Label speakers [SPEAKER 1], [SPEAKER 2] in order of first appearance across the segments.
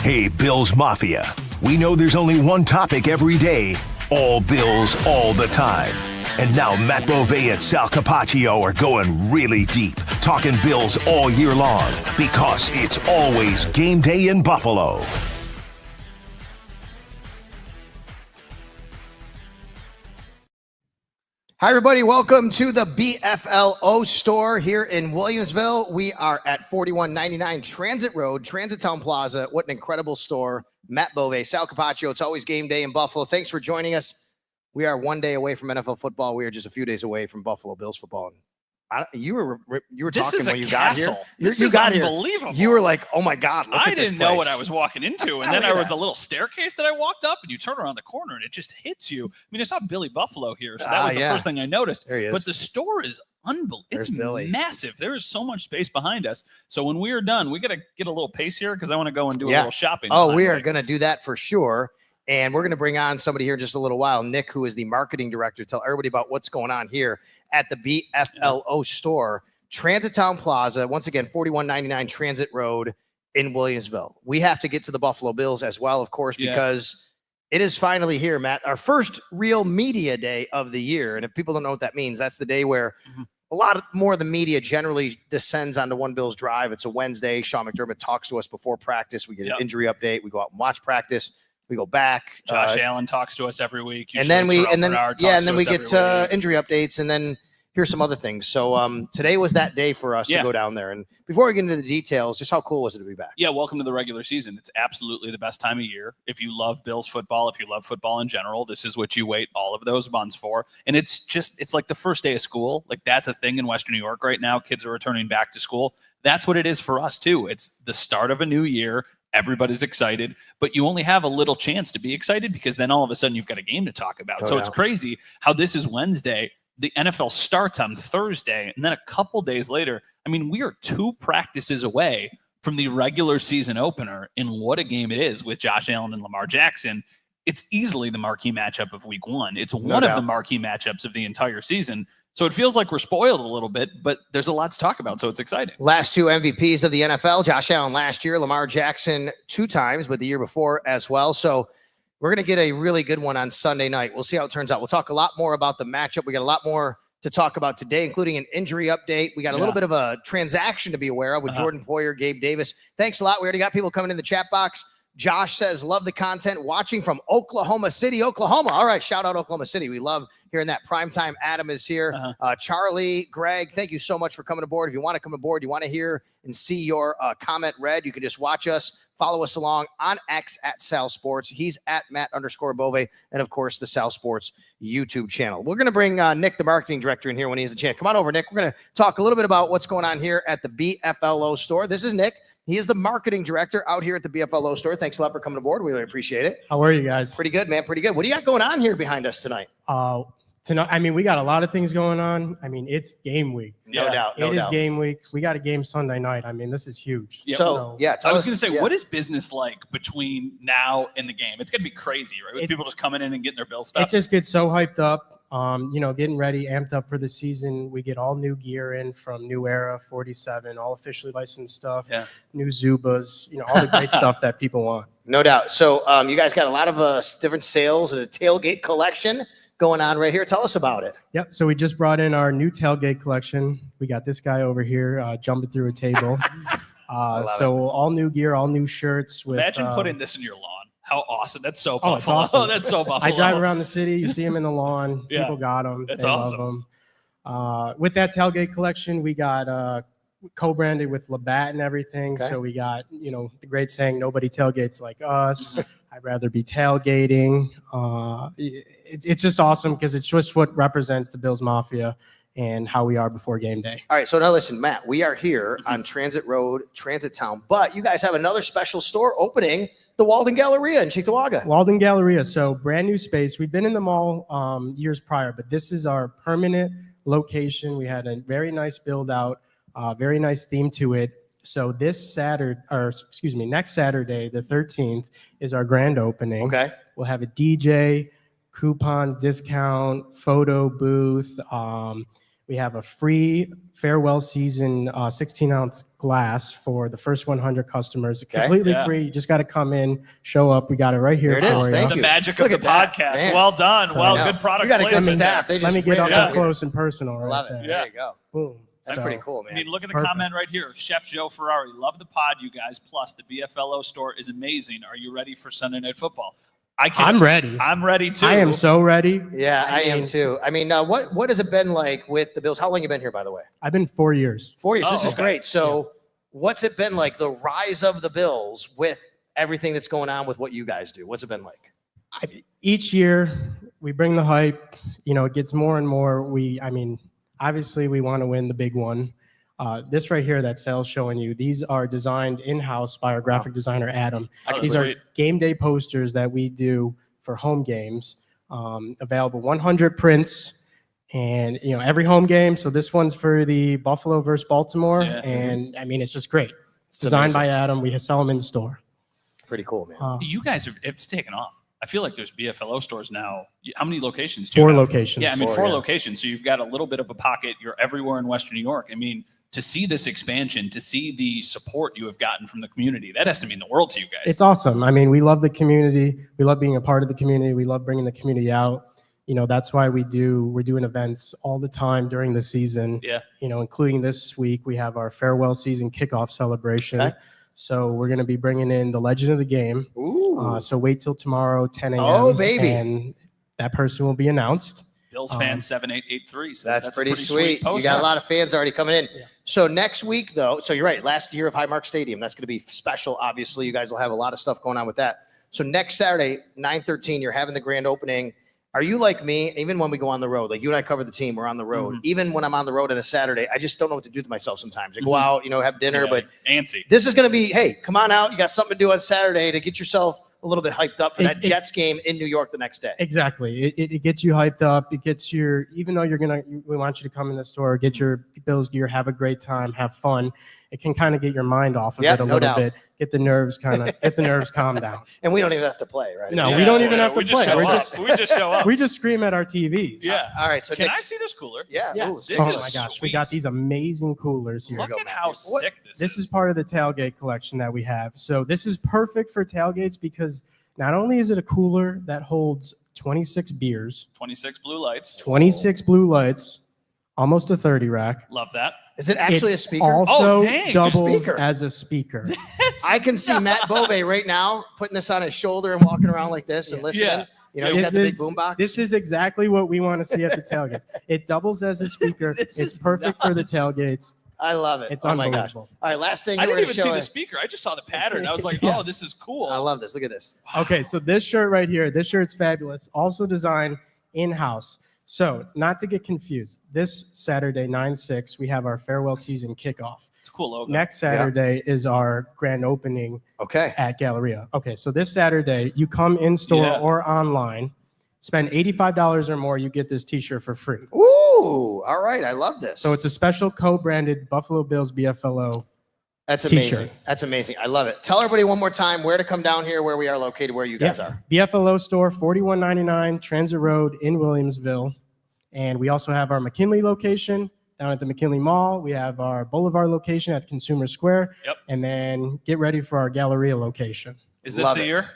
[SPEAKER 1] Hey, Bills Mafia. We know there's only one topic every day. All Bills, all the time. And now Matt Beauvais and Sal Capaccio are going really deep, talking Bills all year long, because it's always game day in Buffalo.
[SPEAKER 2] Hi, everybody. Welcome to the BFLO Store here in Williamsville. We are at 4199 Transit Road, Transitown Plaza. What an incredible store. Matt Beauvais, Sal Capaccio. It's always game day in Buffalo. Thanks for joining us. We are one day away from NFL football. We are just a few days away from Buffalo Bills football. You were talking when you got here.
[SPEAKER 3] This is unbelievable.
[SPEAKER 2] You were like, "Oh my God!"
[SPEAKER 3] I didn't know what I was walking into, and then there was a little staircase that I walked up, and you turn around the corner, and it just hits you. I mean, it's not Billy Buffalo here, so that was the first thing I noticed.
[SPEAKER 2] There he is.
[SPEAKER 3] But the store is unbelievable. It's massive. There is so much space behind us. So when we are done, we got to get a little pace here because I want to go and do a little shopping.
[SPEAKER 2] Oh, we are going to do that for sure. And we're going to bring on somebody here in just a little while, Nick, who is the marketing director. Tell everybody about what's going on here at the BFLO Store, Transitown Plaza. Once again, 4199 Transit Road in Williamsville. We have to get to the Buffalo Bills as well, of course, because it is finally here, Matt. Our first real media day of the year. And if people don't know what that means, that's the day where a lot more of the media generally descends onto One Bills Drive. It's a Wednesday. Sean McDermott talks to us before practice. We get an injury update. We go out and watch practice. We go back.
[SPEAKER 3] Josh Allen talks to us every week.
[SPEAKER 2] And then we get injury updates, and then here's some other things. So today was that day for us to go down there. And before we get into the details, just how cool was it to be back?
[SPEAKER 3] Yeah, welcome to the regular season. It's absolutely the best time of year. If you love Bills football, if you love football in general, this is what you wait all of those months for. And it's like the first day of school. Like, that's a thing in Western New York right now. Kids are returning back to school. That's what it is for us too. It's the start of a new year. Everybody's excited, but you only have a little chance to be excited because then all of a sudden you've got a game to talk about. It's crazy how this is Wednesday. The NFL starts on Thursday, and then a couple days later, I mean, we are 2 practices away from the regular season opener, and what a game it is with Josh Allen and Lamar Jackson. It's easily the marquee matchup of week 1. It's one of the marquee matchups of the entire season. So it feels like we're spoiled a little bit, but there's a lot to talk about, so it's exciting.
[SPEAKER 2] Last 2 MVPs of the NFL, Josh Allen last year, Lamar Jackson 2 times, but the year before as well. So we're going to get a really good one on Sunday night. We'll see how it turns out. We'll talk a lot more about the matchup. We got a lot more to talk about today, including an injury update. We got a little bit of a transaction to be aware of with Jordan Poyer, Gabe Davis. Thanks a lot. We already got people coming in the chat box. Josh says, love the content, watching from Oklahoma City, Oklahoma. All right, shout out Oklahoma City. We love hearing that. Primetime Adam is here. Charlie, Greg, thank you so much for coming aboard. If you want to come aboard, you want to hear and see your comment read, you can just watch us. Follow us along on X at Sal Sports. He's at Matt_Beauvais, and of course, the Sal Sports YouTube channel. We're going to bring Nick, the marketing director, in here when he has a chance. Come on over, Nick. We're going to talk a little bit about what's going on here at the BFLO Store. This is Nick. He is the marketing director out here at the BFLO Store. Thanks a lot for coming aboard. We really appreciate it.
[SPEAKER 4] How are you guys?
[SPEAKER 2] Pretty good, man. Pretty good. What do you got going on here behind us tonight?
[SPEAKER 4] Tonight, I mean, we got a lot of things going on. I mean, it's game week.
[SPEAKER 2] No doubt.
[SPEAKER 4] It is game week. We got a game Sunday night. I mean, this is huge.
[SPEAKER 3] Yep.
[SPEAKER 2] So
[SPEAKER 3] I was going to say, what is business like between now and the game? It's going to be crazy, right? With people just coming in and getting their bill stuff.
[SPEAKER 4] It just gets so hyped up. Getting ready, amped up for the season. We get all new gear in from New Era, 47, all officially licensed stuff, new Zubas, all the great stuff that people want.
[SPEAKER 2] No doubt. So you guys got a lot of different sales and a tailgate collection going on right here. Tell us about it.
[SPEAKER 4] Yep. So we just brought in our new tailgate collection. We got this guy over here jumping through a table. All new gear, all new shirts.
[SPEAKER 3] Imagine putting this in your lawn. How awesome. That's so Buffalo.
[SPEAKER 4] It's awesome.
[SPEAKER 3] That's so Buffalo.
[SPEAKER 4] I drive around the city. You see them in the lawn. People got them.
[SPEAKER 3] That's
[SPEAKER 4] they
[SPEAKER 3] awesome.
[SPEAKER 4] Love them. With that tailgate collection, we got co-branded with Labatt and everything. Okay. So we got, the great saying, nobody tailgates like us. I'd rather be tailgating. It's just awesome because it's just what represents the Bills Mafia and how we are before game day.
[SPEAKER 2] All right, so now listen, Matt, we are here on Transit Road, Transitown, but you guys have another special store opening, the Walden Galleria in Cheektowaga.
[SPEAKER 4] Walden Galleria, so brand new space. We've been in the mall years prior, but this is our permanent location. We had a very nice build out, very nice theme to it. So next Saturday, the 13th, is our grand opening.
[SPEAKER 2] Okay.
[SPEAKER 4] We'll have a DJ, coupons, discount, photo booth. We have a free farewell season 16-ounce glass for the first 100 customers. Completely free. You just got to come in, show up. We got it right here.
[SPEAKER 2] There it is.
[SPEAKER 4] for
[SPEAKER 2] Thank
[SPEAKER 4] you.
[SPEAKER 3] The magic
[SPEAKER 2] Look
[SPEAKER 3] of the
[SPEAKER 2] at that,
[SPEAKER 3] podcast.
[SPEAKER 2] man.
[SPEAKER 3] Well done.
[SPEAKER 4] So,
[SPEAKER 3] well,
[SPEAKER 2] yeah.
[SPEAKER 3] good product
[SPEAKER 2] You got a good
[SPEAKER 3] placement
[SPEAKER 2] staff.
[SPEAKER 3] there.
[SPEAKER 2] They
[SPEAKER 4] Let
[SPEAKER 2] just
[SPEAKER 4] me get
[SPEAKER 2] ran
[SPEAKER 4] up
[SPEAKER 2] it out
[SPEAKER 4] up
[SPEAKER 2] here.
[SPEAKER 4] close and personal.
[SPEAKER 2] I
[SPEAKER 4] Right
[SPEAKER 2] love it.
[SPEAKER 4] there.
[SPEAKER 2] There you go.
[SPEAKER 4] Boom.
[SPEAKER 2] That's
[SPEAKER 4] So,
[SPEAKER 2] pretty cool, man.
[SPEAKER 3] I mean, look at the
[SPEAKER 4] Perfect.
[SPEAKER 3] comment right here. Chef Joe Ferrari, love the pod, you guys. Plus, the BFLO store is amazing. Are you ready for Sunday Night Football?
[SPEAKER 4] I'm ready.
[SPEAKER 3] I'm ready too.
[SPEAKER 4] I am so ready.
[SPEAKER 2] Yeah, I am too. I mean, what has it been like with the Bills? How long you been here, by the way?
[SPEAKER 4] I've been 4 years.
[SPEAKER 2] 4 years.
[SPEAKER 3] Oh,
[SPEAKER 2] This is
[SPEAKER 3] okay.
[SPEAKER 2] great. So, what's it been like? The rise of the Bills with everything that's going on with what you guys do. What's it been like?
[SPEAKER 4] Each year we bring the hype. It gets more and more. Obviously we want to win the big one. This right here that Sal's showing you, these are designed in-house by our graphic designer, Adam. These are game day posters that we do for home games. Available 100 prints and, every home game. So this one's for the Buffalo versus Baltimore.
[SPEAKER 3] Yeah.
[SPEAKER 4] And it's just great. It's designed by Adam. We sell them in the store.
[SPEAKER 2] Pretty cool, man.
[SPEAKER 3] You guys it's taken off. I feel like there's BFLO stores now. How many locations do you
[SPEAKER 4] 4
[SPEAKER 3] have?
[SPEAKER 4] locations.
[SPEAKER 3] Yeah, I mean,
[SPEAKER 2] Four,
[SPEAKER 3] 4
[SPEAKER 2] yeah.
[SPEAKER 3] locations. So you've got a little bit of a pocket. You're everywhere in Western New York. I mean, to see this expansion, to see the support you have gotten from the community, that has to mean the world to you guys.
[SPEAKER 4] It's awesome. We love the community. We love being a part of the community. We love bringing the community out. That's why we're doing events all the time during the season.
[SPEAKER 3] Yeah.
[SPEAKER 4] Including this week, we have our farewell season kickoff celebration.
[SPEAKER 2] Okay.
[SPEAKER 4] So we're going to be bringing in the legend of the game.
[SPEAKER 2] Ooh.
[SPEAKER 4] So wait till tomorrow, 10 a.m.
[SPEAKER 2] Oh, baby.
[SPEAKER 4] And that person will be announced.
[SPEAKER 3] Bills fan 7883 says
[SPEAKER 2] That's
[SPEAKER 3] a
[SPEAKER 2] pretty sweet. You
[SPEAKER 3] poster.
[SPEAKER 2] got a lot of fans already coming in.
[SPEAKER 4] Yeah.
[SPEAKER 2] So next week, though, so you're right, last year of Highmark Stadium, that's going to be special. Obviously, you guys will have a lot of stuff going on with that. So next Saturday, 9/13, you're having the grand opening. Are you like me, even when we go on the road, like you and I cover the team, we're on the road.
[SPEAKER 3] Mhm.
[SPEAKER 2] Even when I'm on the road on a Saturday, I just don't know what to do to myself sometimes. I go out, have dinner,
[SPEAKER 3] Yeah,
[SPEAKER 2] but
[SPEAKER 3] antsy.
[SPEAKER 2] this is going to be, hey, come on out. You got something to do on Saturday to get yourself a little bit hyped up for that Jets game in New York the next day.
[SPEAKER 4] Exactly. It gets you hyped up. It gets even though we want you to come in the store, get your Bills gear, have a great time, have fun. It can kind of get your mind off of it a little bit, get the nerves calmed down.
[SPEAKER 2] And we don't even have to play, right?
[SPEAKER 4] No, we don't even have to play.
[SPEAKER 3] We just show up.
[SPEAKER 4] We just scream at our TVs.
[SPEAKER 3] Yeah.
[SPEAKER 2] All right. So
[SPEAKER 3] Can I
[SPEAKER 2] next,
[SPEAKER 3] see this cooler?
[SPEAKER 2] yeah.
[SPEAKER 4] Yes.
[SPEAKER 2] Ooh,
[SPEAKER 3] This
[SPEAKER 4] Oh
[SPEAKER 3] is
[SPEAKER 4] my gosh,
[SPEAKER 3] sweet.
[SPEAKER 4] we got these amazing coolers here.
[SPEAKER 3] Look
[SPEAKER 2] go,
[SPEAKER 3] at
[SPEAKER 2] Matthew.
[SPEAKER 3] how
[SPEAKER 2] What-
[SPEAKER 3] sick
[SPEAKER 4] This is part of the tailgate collection that we have. So this is perfect for tailgates because not only is it a cooler that holds 26 beers,
[SPEAKER 3] 26 blue lights.
[SPEAKER 4] 26 blue lights, almost a 30 rack.
[SPEAKER 3] Love that.
[SPEAKER 2] Is it actually
[SPEAKER 4] It
[SPEAKER 2] a speaker?
[SPEAKER 4] Also
[SPEAKER 3] Oh, dang, it's a
[SPEAKER 4] doubles
[SPEAKER 2] speaker.
[SPEAKER 4] as a speaker.
[SPEAKER 2] I can see Matt Bove right now putting this on his shoulder and walking around like this and listening.
[SPEAKER 3] Yeah.
[SPEAKER 2] He's got the big boom box.
[SPEAKER 4] This is exactly what we want to see at the tailgates. It doubles as a speaker.
[SPEAKER 3] This
[SPEAKER 4] It's
[SPEAKER 3] is
[SPEAKER 4] perfect for the
[SPEAKER 3] nuts.
[SPEAKER 4] tailgates.
[SPEAKER 2] I love it.
[SPEAKER 4] It's
[SPEAKER 2] Oh my gosh.
[SPEAKER 4] unbelievable.
[SPEAKER 2] All right, last thing
[SPEAKER 3] I
[SPEAKER 2] we're
[SPEAKER 3] didn't
[SPEAKER 2] going
[SPEAKER 3] even
[SPEAKER 2] to
[SPEAKER 3] see
[SPEAKER 2] show
[SPEAKER 3] the
[SPEAKER 2] you.
[SPEAKER 3] speaker. I just saw the pattern. I was like,
[SPEAKER 4] Yes.
[SPEAKER 3] oh, this is cool.
[SPEAKER 2] I love this. Look at this.
[SPEAKER 4] Okay, so this shirt right here, this shirt's fabulous. Also designed in-house. So not to get confused, this Saturday, 9/6, we have our farewell season kickoff.
[SPEAKER 3] It's a cool logo.
[SPEAKER 4] Next Saturday is our grand opening
[SPEAKER 2] Okay.
[SPEAKER 4] at Galleria. Okay, so this Saturday, you come in store
[SPEAKER 3] Yeah.
[SPEAKER 4] or online, spend $85 or more, you get this t-shirt for free.
[SPEAKER 2] Ooh, all right. I love this.
[SPEAKER 4] So it's a special co-branded Buffalo Bills BFLO.
[SPEAKER 2] That's amazing.
[SPEAKER 4] t-shirt.
[SPEAKER 2] That's amazing. I love it. Tell everybody one more time where to come down here, where we are located, where you guys are.
[SPEAKER 4] BFLO store, 4199 Transit Road in Williamsville. And we also have our McKinley location down at the McKinley Mall. We have our Boulevard location at Consumer Square.
[SPEAKER 3] Yep.
[SPEAKER 4] And then get ready for our Galleria location.
[SPEAKER 3] Is this
[SPEAKER 2] Love
[SPEAKER 3] the
[SPEAKER 2] it.
[SPEAKER 3] year?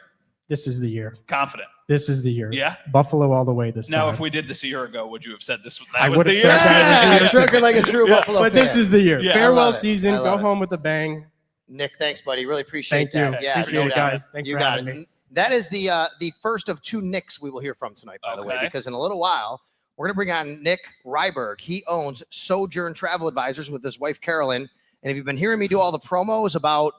[SPEAKER 4] This is the year.
[SPEAKER 3] Confident.
[SPEAKER 4] This is the year.
[SPEAKER 3] Yeah.
[SPEAKER 4] Buffalo all the way this
[SPEAKER 3] Now,
[SPEAKER 4] time.
[SPEAKER 3] if we did this a year ago, would you have said this? That
[SPEAKER 4] I
[SPEAKER 3] was
[SPEAKER 4] would
[SPEAKER 3] the
[SPEAKER 4] have
[SPEAKER 3] year.
[SPEAKER 4] said that.
[SPEAKER 2] Yeah,
[SPEAKER 4] Yeah.
[SPEAKER 2] trucking like a true Buffalo
[SPEAKER 4] But
[SPEAKER 2] fan.
[SPEAKER 4] this is the year.
[SPEAKER 3] Yeah.
[SPEAKER 2] I
[SPEAKER 4] Farewell
[SPEAKER 2] love it.
[SPEAKER 4] season.
[SPEAKER 2] I
[SPEAKER 4] Go
[SPEAKER 2] love it.
[SPEAKER 4] home with a bang.
[SPEAKER 2] Nick, thanks, buddy. Really appreciate
[SPEAKER 4] Thank you.
[SPEAKER 2] that. Yeah,
[SPEAKER 4] Appreciate
[SPEAKER 2] no
[SPEAKER 4] it,
[SPEAKER 2] doubt.
[SPEAKER 4] guys. Thanks
[SPEAKER 2] You
[SPEAKER 4] for
[SPEAKER 2] got
[SPEAKER 4] having
[SPEAKER 2] it.
[SPEAKER 4] me.
[SPEAKER 2] That is the first of 2 Nicks we will hear from tonight, by the way,
[SPEAKER 3] Okay.
[SPEAKER 2] because in a little while, we're going to bring on Nick Ryberg. He owns Sojourn Travel Advisors with his wife, Carolyn. And if you've been hearing me do all the promos about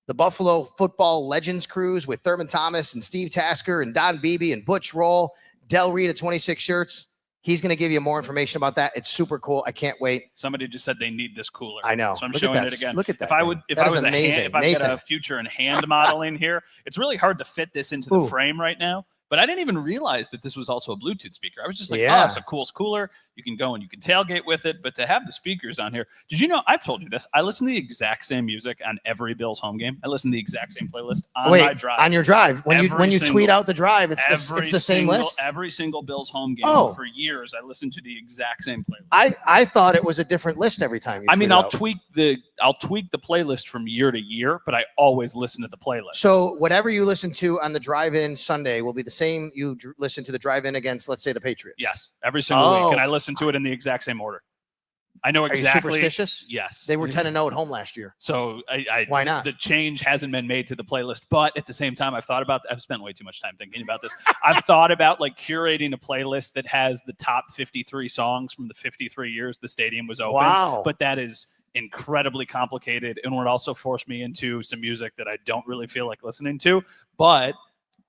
[SPEAKER 2] the Buffalo Football Legends Cruise with Thurman Thomas and Steve Tasker and Don Beebe and Butch Roll, Del Reed at 26 Shirts, he's going to give you more information about that. It's super cool. I can't wait.
[SPEAKER 3] Somebody just said they need this cooler.
[SPEAKER 2] I know.
[SPEAKER 3] So I'm
[SPEAKER 2] Look at
[SPEAKER 3] showing
[SPEAKER 2] that.
[SPEAKER 3] it again.
[SPEAKER 2] Look at that
[SPEAKER 3] If I
[SPEAKER 2] thing.
[SPEAKER 3] would, if
[SPEAKER 2] That
[SPEAKER 3] I
[SPEAKER 2] is
[SPEAKER 3] was a
[SPEAKER 2] amazing.
[SPEAKER 3] hand, if I've got
[SPEAKER 2] Nathan.
[SPEAKER 3] a future in hand modeling here, it's really hard to fit this into the
[SPEAKER 2] Ooh.
[SPEAKER 3] frame right now But I didn't even realize that this was also a Bluetooth speaker. I was just like,
[SPEAKER 2] Yeah.
[SPEAKER 3] oh, it's a cool cooler. You can go and you can tailgate with it. But to have the speakers on here, did you know, I've told you this, I listen to the exact same music on every Bills home game. I listen to the exact same playlist on my drive.
[SPEAKER 2] On your drive. When you tweet out the drive, it's the same list?
[SPEAKER 3] Every single Bills home game for years, I listened to the exact same playlist.
[SPEAKER 2] I thought it was a different list every time.
[SPEAKER 3] I'll tweak the playlist from year to year, but I always listen to the playlist.
[SPEAKER 2] So whatever you listen to on the drive-in Sunday will be the same you listen to the drive-in against, let's say, the Patriots.
[SPEAKER 3] Yes, every single week, and I listen to it in the exact same order. I know exactly.
[SPEAKER 2] Are you superstitious?
[SPEAKER 3] Yes.
[SPEAKER 2] They were 10-0 at home last year.
[SPEAKER 3] So
[SPEAKER 2] why not?
[SPEAKER 3] The change hasn't been made to the playlist, but at the same time, I've spent way too much time thinking about this. I've thought about like curating a playlist that has the top 53 songs from the 53 years the stadium was open.
[SPEAKER 2] Wow.
[SPEAKER 3] But that is incredibly complicated and would also force me into some music that I don't really feel like listening to. But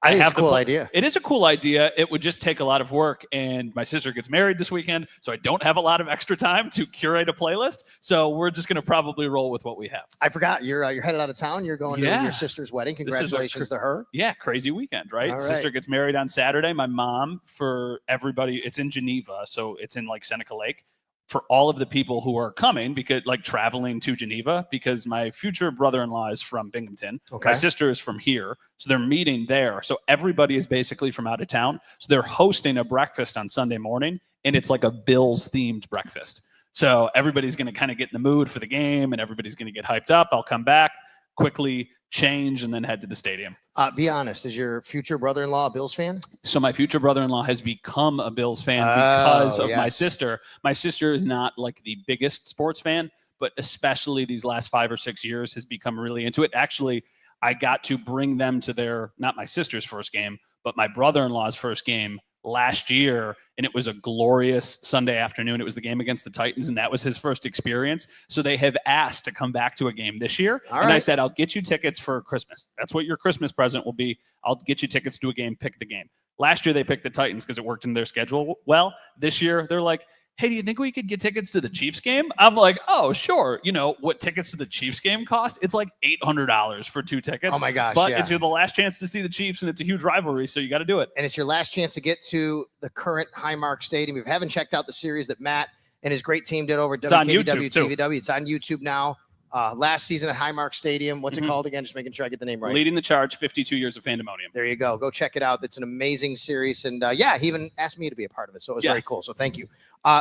[SPEAKER 3] I have a cool idea. It is a cool idea. It would just take a lot of work, and my sister gets married this weekend, so I don't have a lot of extra time to curate a playlist. So we're just going to probably roll with what we have.
[SPEAKER 2] I forgot you're headed out of town. You're going to your sister's wedding. Congratulations to her.
[SPEAKER 3] Yeah, crazy weekend, right?
[SPEAKER 2] All right.
[SPEAKER 3] Sister gets married on Saturday. My mom, for everybody, it's in Geneva, so it's in like Seneca Lake. For all of the people who are coming, because like traveling to Geneva, because my future brother-in-law is from Binghamton.
[SPEAKER 2] Okay.
[SPEAKER 3] My sister is from here. So they're meeting there. So everybody is basically from out of town. So they're hosting a breakfast on Sunday morning, and it's like a Bills themed breakfast. So everybody's going to kind of get in the mood for the game, and everybody's going to get hyped up. I'll come back, quickly change, and then head to the stadium.
[SPEAKER 2] Be honest, is your future brother-in-law a Bills fan?
[SPEAKER 3] So my future brother-in-law has become a Bills fan because of my sister. My sister is not like the biggest sports fan, but especially these last 5 or 6 years has become really into it. Actually, I got to bring them to not my sister's first game, but my brother-in-law's first game last year, and it was a glorious Sunday afternoon. It was the game against the Titans, and that was his first experience. So they have asked to come back to a game this year.
[SPEAKER 2] All
[SPEAKER 3] and
[SPEAKER 2] right.
[SPEAKER 3] I said, I'll get you tickets for Christmas. That's what your Christmas present will be. I'll get you tickets to a game, pick the game. Last year, they picked the Titans because it worked in their schedule well. This year, they're like, hey, do you think we could get tickets to the Chiefs game? I'm like, oh, sure. You know what tickets to the Chiefs game cost? It's like $800 for 2 tickets.
[SPEAKER 2] Oh, my gosh.
[SPEAKER 3] But it's the last chance to see the Chiefs, and it's a huge rivalry, so you got to do it.
[SPEAKER 2] And it's your last chance to get to the current Highmark Stadium. If you haven't checked out the series that Matt and his great team did over at WKBW TVW, it's on YouTube now. Last season at Highmark Stadium. What's it called again? Just making sure I get the name right.
[SPEAKER 3] Leading the charge, 52 years of Fandemonium.
[SPEAKER 2] There you go. Go check it out. It's an amazing series. And he even asked me to be a part of it. So it was very cool. So thank you.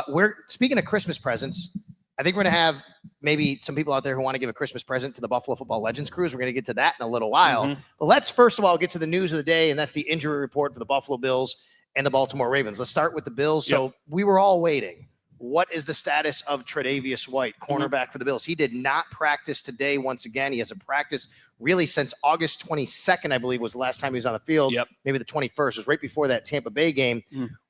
[SPEAKER 2] We're speaking of Christmas presents. I think we're going to have maybe some people out there who want to give a Christmas present to the Buffalo Football Legends cruise. We're going to get to that in a little while. But let's first of all get to the news of the day, and that's the injury report for the Buffalo Bills and the Baltimore Ravens. Let's start with the Bills. So we were all waiting. What is the status of Tre'Davious White, cornerback for the Bills? He did not practice today once again. He hasn't practiced really since August 22nd, I believe, was the last time he was on the field. Maybe the 21st. It was right before that Tampa Bay game.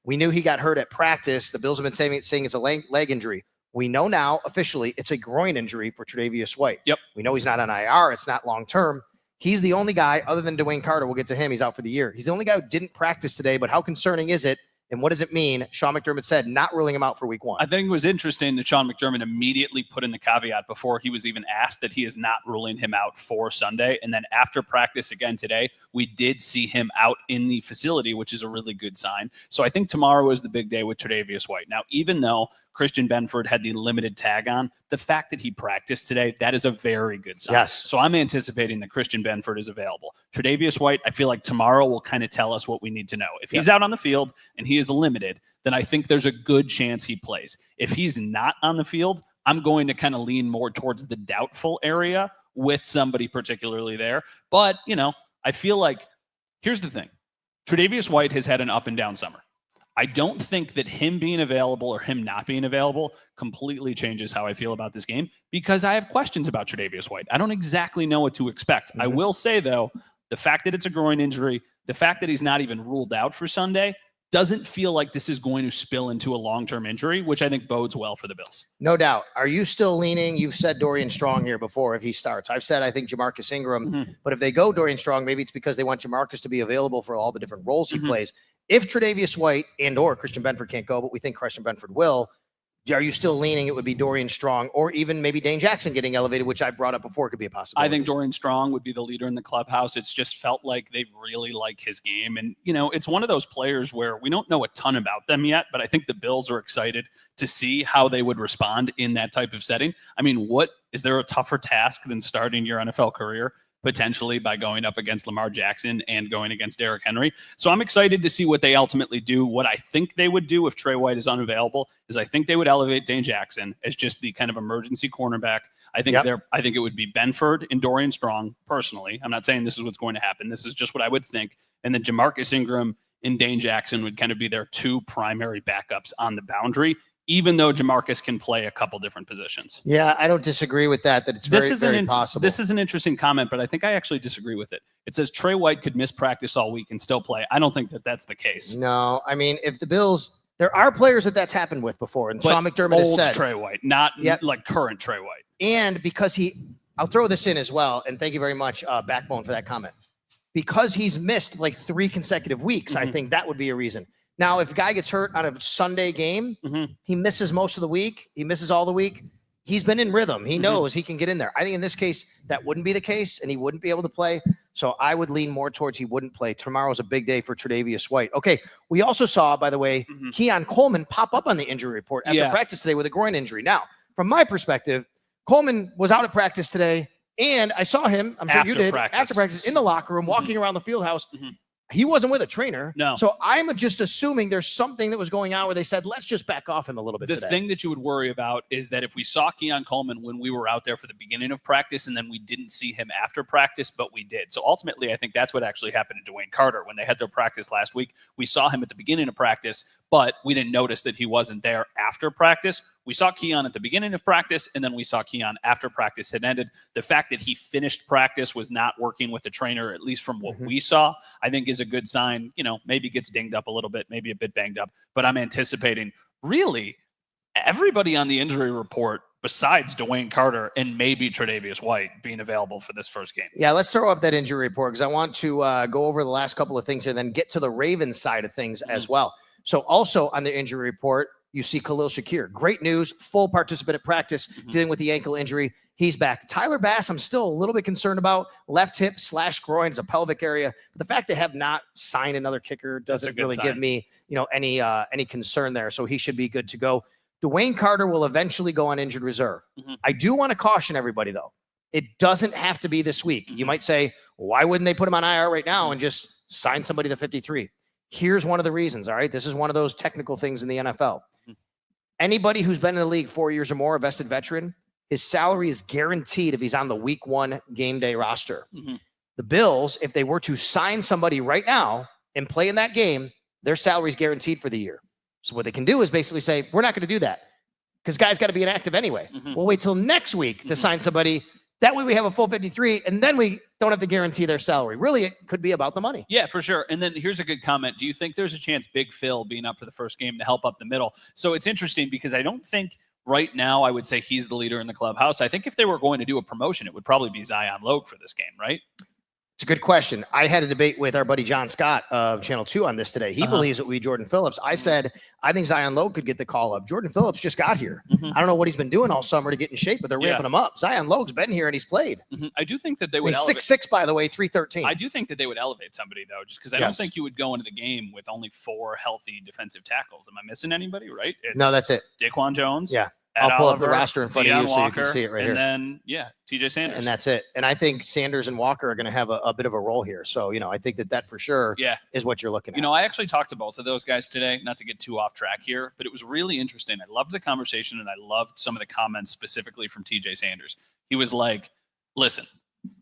[SPEAKER 2] We knew he got hurt at practice. The Bills have been saying it's a leg injury. We know now officially it's a groin injury for Tre'Davious White. We know he's not on IR. It's not long-term. He's the only guy, other than Dwayne Carter, we'll get to him. He's out for the year. He's the only guy who didn't practice today, but how concerning is it? And what does it mean? Sean McDermott said not ruling him out for week 1.
[SPEAKER 3] I think it was interesting that Sean McDermott immediately put in the caveat before he was even asked that he is not ruling him out for Sunday. And then after practice again today, we did see him out in the facility, which is a really good sign. So I think tomorrow is the big day with Tre'Davious White. Now, even though Christian Benford had the limited tag on, the fact that he practiced today, that is a very good sign.
[SPEAKER 2] Yes.
[SPEAKER 3] So I'm anticipating that Christian Benford is available. Tre'Davious White, I feel like tomorrow will kind of tell us what we need to know. If he's out on the field and he is limited, then I think there's a good chance he plays. If he's not on the field, I'm going to kind of lean more towards the doubtful area with somebody particularly there. But, I feel like, here's the thing. Tre'Davious White has had an up and down summer. I don't think that him being available or him not being available completely changes how I feel about this game, because I have questions about Tre'Davious White. I don't exactly know what to expect. I will say, though, the fact that it's a groin injury, the fact that he's not even ruled out for Sunday, doesn't feel like this is going to spill into a long-term injury, which I think bodes well for the Bills.
[SPEAKER 2] No doubt. Are you still leaning? You've said Dorian Strong here before if he starts. I've said I think Jamarcus Ingram, but if they go Dorian Strong, maybe it's because they want Jamarcus to be available for all the different roles he plays. If Tre'Davious White and or Christian Benford can't go, but we think Christian Benford will, Are you still leaning it would be Dorian Strong or even maybe Dane Jackson getting elevated, which I brought up before could be a possibility?
[SPEAKER 3] I think Dorian Strong would be the leader in the clubhouse. It's just felt like they really like his game. And, it's one of those players where we don't know a ton about them yet, but I think the Bills are excited to see how they would respond in that type of setting. I mean, is there a tougher task than starting your NFL career potentially by going up against Lamar Jackson and going against Derrick Henry? So I'm excited to see what they ultimately do. What I think they would do if Trey White is unavailable is I think they would elevate Dane Jackson as just the kind of emergency cornerback. I think I think it would be Benford and Dorian Strong personally. I'm not saying this is what's going to happen. This is just what I would think. And then Jamarcus Ingram and Dane Jackson would kind of be their two primary backups on the boundary, even though Jamarcus can play a couple different positions.
[SPEAKER 2] Yeah, I don't disagree with that it's very possible.
[SPEAKER 3] This is an interesting comment, but I think I actually disagree with it. It says Trey White could miss practice all week and still play. I don't think that that's the case.
[SPEAKER 2] No, I mean, if the Bills, there are players that's happened with before, and Sean McDermott has said.
[SPEAKER 3] Trey White, not like current Trey White.
[SPEAKER 2] And because I'll throw this in as well, and thank you very much, Backbone, for that comment. Because he's missed like 3 consecutive weeks, I think that would be a reason. Now, if a guy gets hurt on a Sunday game, he misses most of the week. He misses all the week. He's been in rhythm. He knows he can get in there. I think in this case, that wouldn't be the case, and he wouldn't be able to play. So I would lean more towards he wouldn't play. Tomorrow's a big day for Tre'Davious White. Okay, we also saw, by the way, Keon Coleman pop up on the injury report after practice today with a groin injury. Now, from my perspective, Coleman was out at practice today, and I saw him, I'm sure you did, after practice in the locker room, walking around the field house. He wasn't with a trainer.
[SPEAKER 3] No.
[SPEAKER 2] So I'm just assuming there's something that was going on where they said, let's just back off him a little bit today.
[SPEAKER 3] The thing that you would worry about is that if we saw Keon Coleman when we were out there for the beginning of practice and then we didn't see him after practice, but we did. So ultimately, I think that's what actually happened to Dwayne Carter. When they had their practice last week, we saw him at the beginning of practice, but we didn't notice that he wasn't there after practice. We saw Keon at the beginning of practice, and then we saw Keon after practice had ended. The fact that he finished practice was not working with the trainer, at least from what we saw, I think is a good sign. Maybe gets dinged up a little bit, maybe a bit banged up, but I'm anticipating really everybody on the injury report besides Dwayne Carter and maybe Tre'Davious White being available for this first game.
[SPEAKER 2] Yeah, let's throw up that injury report because I want to go over the last couple of things and then get to the Ravens side of things as well. So also on the injury report, you see Khalil Shakir. Great news, full participant at practice, dealing with the ankle injury. He's back. Tyler Bass, I'm still a little bit concerned about. Left hip / groin is a pelvic area. But the fact they have not signed another kicker doesn't really give me, any concern there. So he should be good to go. Dwayne Carter will eventually go on injured reserve. I do want to caution everybody, though. It doesn't have to be this week. You might say, why wouldn't they put him on IR right now and just sign somebody to 53? Here's one of the reasons, all right? This is one of those technical things in the NFL. Anybody who's been in the league 4 years or more, a vested veteran, his salary is guaranteed if he's on the week 1 game day roster. The Bills, if they were to sign somebody right now and play in that game, their salary is guaranteed for the year. So what they can do is basically say, we're not going to do that because guys got to be inactive anyway. We'll wait till next week to sign somebody. That way we have a full 53 and then we don't have to guarantee their salary. Really, it could be about the money.
[SPEAKER 3] Yeah, for sure. And then here's a good comment. Do you think there's a chance Big Phil being up for the first game to help up the middle? So it's interesting because I don't think right now I would say he's the leader in the clubhouse. I think if they were going to do a promotion, it would probably be Zion Logue for this game, right?
[SPEAKER 2] It's a good question. I had a debate with our buddy John Scott of Channel 2 on this today. He believes it would be Jordan Phillips. I said, I think Zion Logue could get the call up. Jordan Phillips just got here. I don't know what he's been doing all summer to get in shape, but they're ramping him up. Zion Logue's been here and he's played.
[SPEAKER 3] I do think that they would
[SPEAKER 2] elevate. 6'6", by the way, 313.
[SPEAKER 3] I do think that they would elevate somebody, though, just because I don't think you would go into the game with only 4 healthy defensive tackles. Am I missing anybody, right?
[SPEAKER 2] No, that's it.
[SPEAKER 3] Daquan Jones.
[SPEAKER 2] Yeah.
[SPEAKER 3] Ed
[SPEAKER 2] I'll pull
[SPEAKER 3] Oliver,
[SPEAKER 2] up the roster in front of you so you can see it right here.
[SPEAKER 3] And then, TJ Sanders.
[SPEAKER 2] And that's it. And I think Sanders and Walker are going to have a bit of a role here. So, I think that for sure is what you're looking at.
[SPEAKER 3] I actually talked to both of those guys today, not to get too off track here, but it was really interesting. I loved the conversation and I loved some of the comments specifically from TJ Sanders. He was like, listen,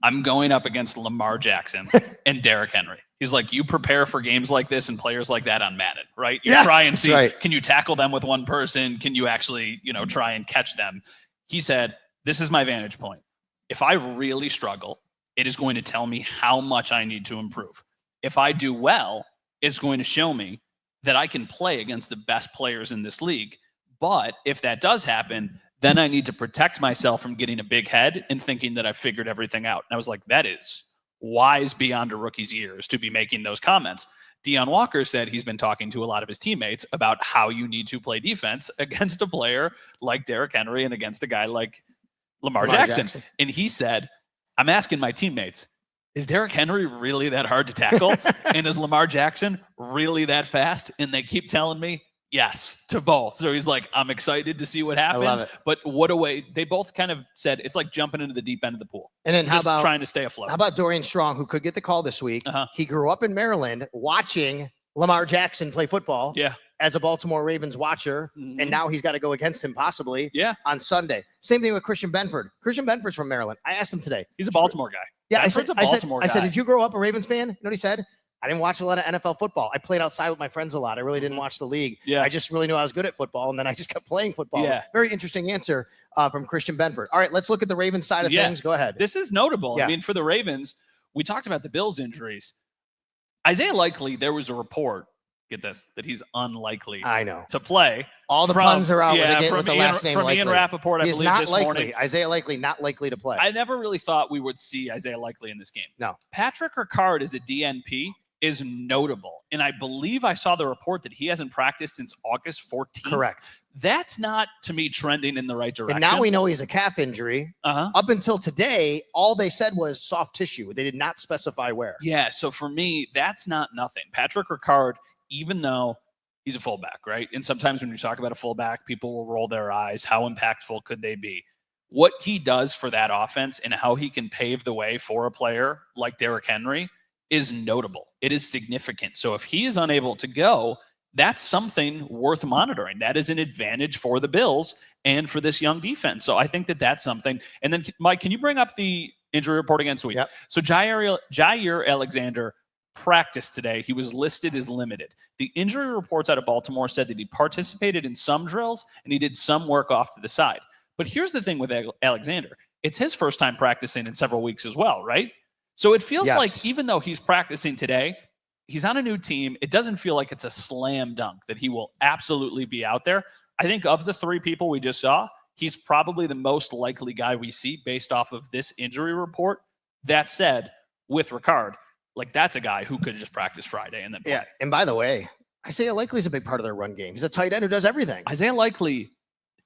[SPEAKER 3] I'm going up against Lamar Jackson and Derrick Henry. He's like, you prepare for games like this and players like that on Madden, right? You try and see, can you tackle them with one person? Can you actually, try and catch them? He said, this is my vantage point. If I really struggle, it is going to tell me how much I need to improve. If I do well, it's going to show me that I can play against the best players in this league. But if that does happen, then I need to protect myself from getting a big head and thinking that I've figured everything out. And I was like, that is wise beyond a rookie's years to be making those comments. Deion Walker said he's been talking to a lot of his teammates about how you need to play defense against a player like Derrick Henry and against a guy like Lamar Jackson. And he said, I'm asking my teammates, is Derrick Henry really that hard to tackle? And is Lamar Jackson really that fast? And they keep telling me, yes, to both. So he's like, I'm excited to see what happens.
[SPEAKER 2] I love it.
[SPEAKER 3] But what a way. They both kind of said it's like jumping into the deep end of the pool.
[SPEAKER 2] And then
[SPEAKER 3] how about trying to stay afloat?
[SPEAKER 2] How about Dorian Strong, who could get the call this week? He grew up in Maryland watching Lamar Jackson play football.
[SPEAKER 3] Yeah.
[SPEAKER 2] As a Baltimore Ravens watcher, and now he's got to go against him possibly on Sunday. Same thing with Christian Benford. Christian Benford's from Maryland. I asked him today.
[SPEAKER 3] He's a Baltimore guy.
[SPEAKER 2] Yeah, I said,
[SPEAKER 3] guy.
[SPEAKER 2] did you grow up a Ravens fan? You know what he said? I didn't watch a lot of NFL football. I played outside with my friends a lot. I really didn't watch the league.
[SPEAKER 3] Yeah.
[SPEAKER 2] I just really knew I was good at football, and then I just kept playing football.
[SPEAKER 3] Yeah.
[SPEAKER 2] Very interesting answer from Christian Benford. All right, let's look at the Ravens side of things. Go ahead.
[SPEAKER 3] This is notable.
[SPEAKER 2] Yeah.
[SPEAKER 3] I mean, for the Ravens, we talked about the Bills injuries. Isaiah Likely, there was a report, get this, that he's unlikely to play.
[SPEAKER 2] All the puns are out with the last name
[SPEAKER 3] from
[SPEAKER 2] Likely.
[SPEAKER 3] Ian Rappaport, I believe, this morning.
[SPEAKER 2] Isaiah Likely not likely to play.
[SPEAKER 3] I never really thought we would see Isaiah Likely in this game.
[SPEAKER 2] No.
[SPEAKER 3] Patrick Ricard as a DNP is notable. And I believe I saw the report that he hasn't practiced since August 14th.
[SPEAKER 2] Correct.
[SPEAKER 3] That's not, to me, trending in the right direction.
[SPEAKER 2] And now we know he's a calf injury. Up until today, all they said was soft tissue. They did not specify where.
[SPEAKER 3] Yeah, so for me, that's not nothing. Patrick Ricard, even though he's a fullback, right? And sometimes when you talk about a fullback, people will roll their eyes. How impactful could they be? What he does for that offense and how he can pave the way for a player like Derrick Henry is notable. It is significant. So if he is unable to go, that's something worth monitoring. That is an advantage for the Bills and for this young defense. So I think that that's something. And then, Mike, can you bring up the injury report again? Sweet.
[SPEAKER 2] Yep.
[SPEAKER 3] So Jair Alexander practiced today. He was listed as limited. The injury reports out of Baltimore said that he participated in some drills and he did some work off to the side. But here's the thing with Alexander. It's his first time practicing in several weeks as well, right? So it feels like even though he's practicing today, he's on a new team. It doesn't feel like it's a slam dunk that he will absolutely be out there. I think of the three people we just saw, he's probably the most likely guy we see based off of this injury report. That said, with Ricard, like that's a guy who could just practice Friday and then play.
[SPEAKER 2] Yeah. And by the way, Isaiah Likely is a big part of their run game. He's a tight end who does everything.
[SPEAKER 3] Isaiah Likely,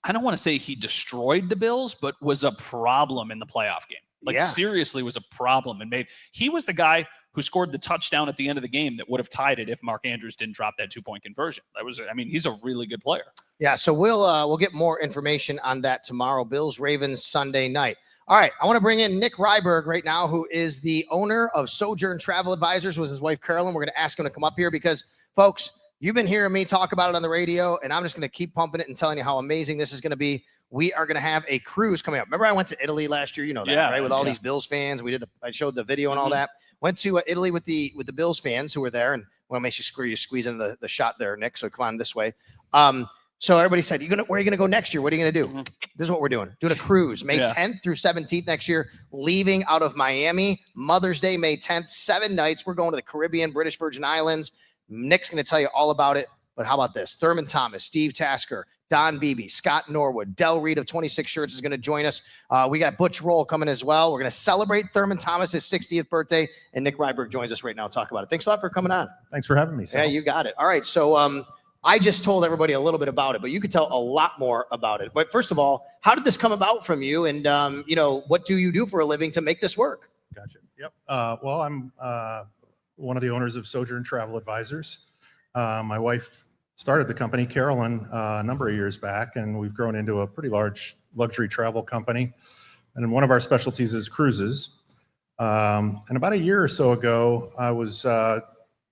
[SPEAKER 3] I don't want to say he destroyed the Bills, but was a problem in the playoff game. Like seriously was a problem and he was the guy who scored the touchdown at the end of the game that would have tied it if Mark Andrews didn't drop that 2-point conversion. He's a really good player. Yeah. So we'll get more information on that tomorrow. Bills Ravens Sunday night. All right. I want to bring in Nick Ryberg right now, who is the owner of Sojourn Travel Advisors with his wife, Carolyn. We're going to ask him to come up here because folks, you've been hearing me talk about it on the radio and I'm just going to keep pumping it and telling you how amazing this is going to be. We are going to have a cruise coming up. Remember I went to Italy last year, you know that, right? With all these Bills fans. I showed the video and all that. Went to Italy with the Bills fans who were there, and want to make you squeeze into the shot there, Nick. So come on this way. So everybody said, where are you going to go next year? What are you going to do? This is what we're doing. Doing a cruise May 10th through 17th next year, leaving out of Miami. Mother's Day, May 10th, 7 nights. We're going to the Caribbean, British Virgin Islands. Nick's going to tell you all about it. But how about this? Thurman Thomas, Steve Tasker, Don Beebe, Scott Norwood, Del Reed of 26 Shirts is going to join us. We got Butch Roll coming as well. We're going to celebrate Thurman Thomas's 60th birthday, and Nick Ryberg joins us right now to talk about it. Thanks a lot for coming on.
[SPEAKER 5] Thanks for having me, Sal.
[SPEAKER 2] Yeah, you got it. All right, so I just told everybody a little bit about it, but you could tell a lot more about it. But first of all, how did this come about from you, and what do you do for a living to make this work?
[SPEAKER 5] Gotcha. Yep. Well, I'm one of the owners of Sojourn Travel Advisors. My wife started the company, Carolyn, a number of years back, and we've grown into a pretty large luxury travel company. And one of our specialties is cruises. And about a year or so ago, I was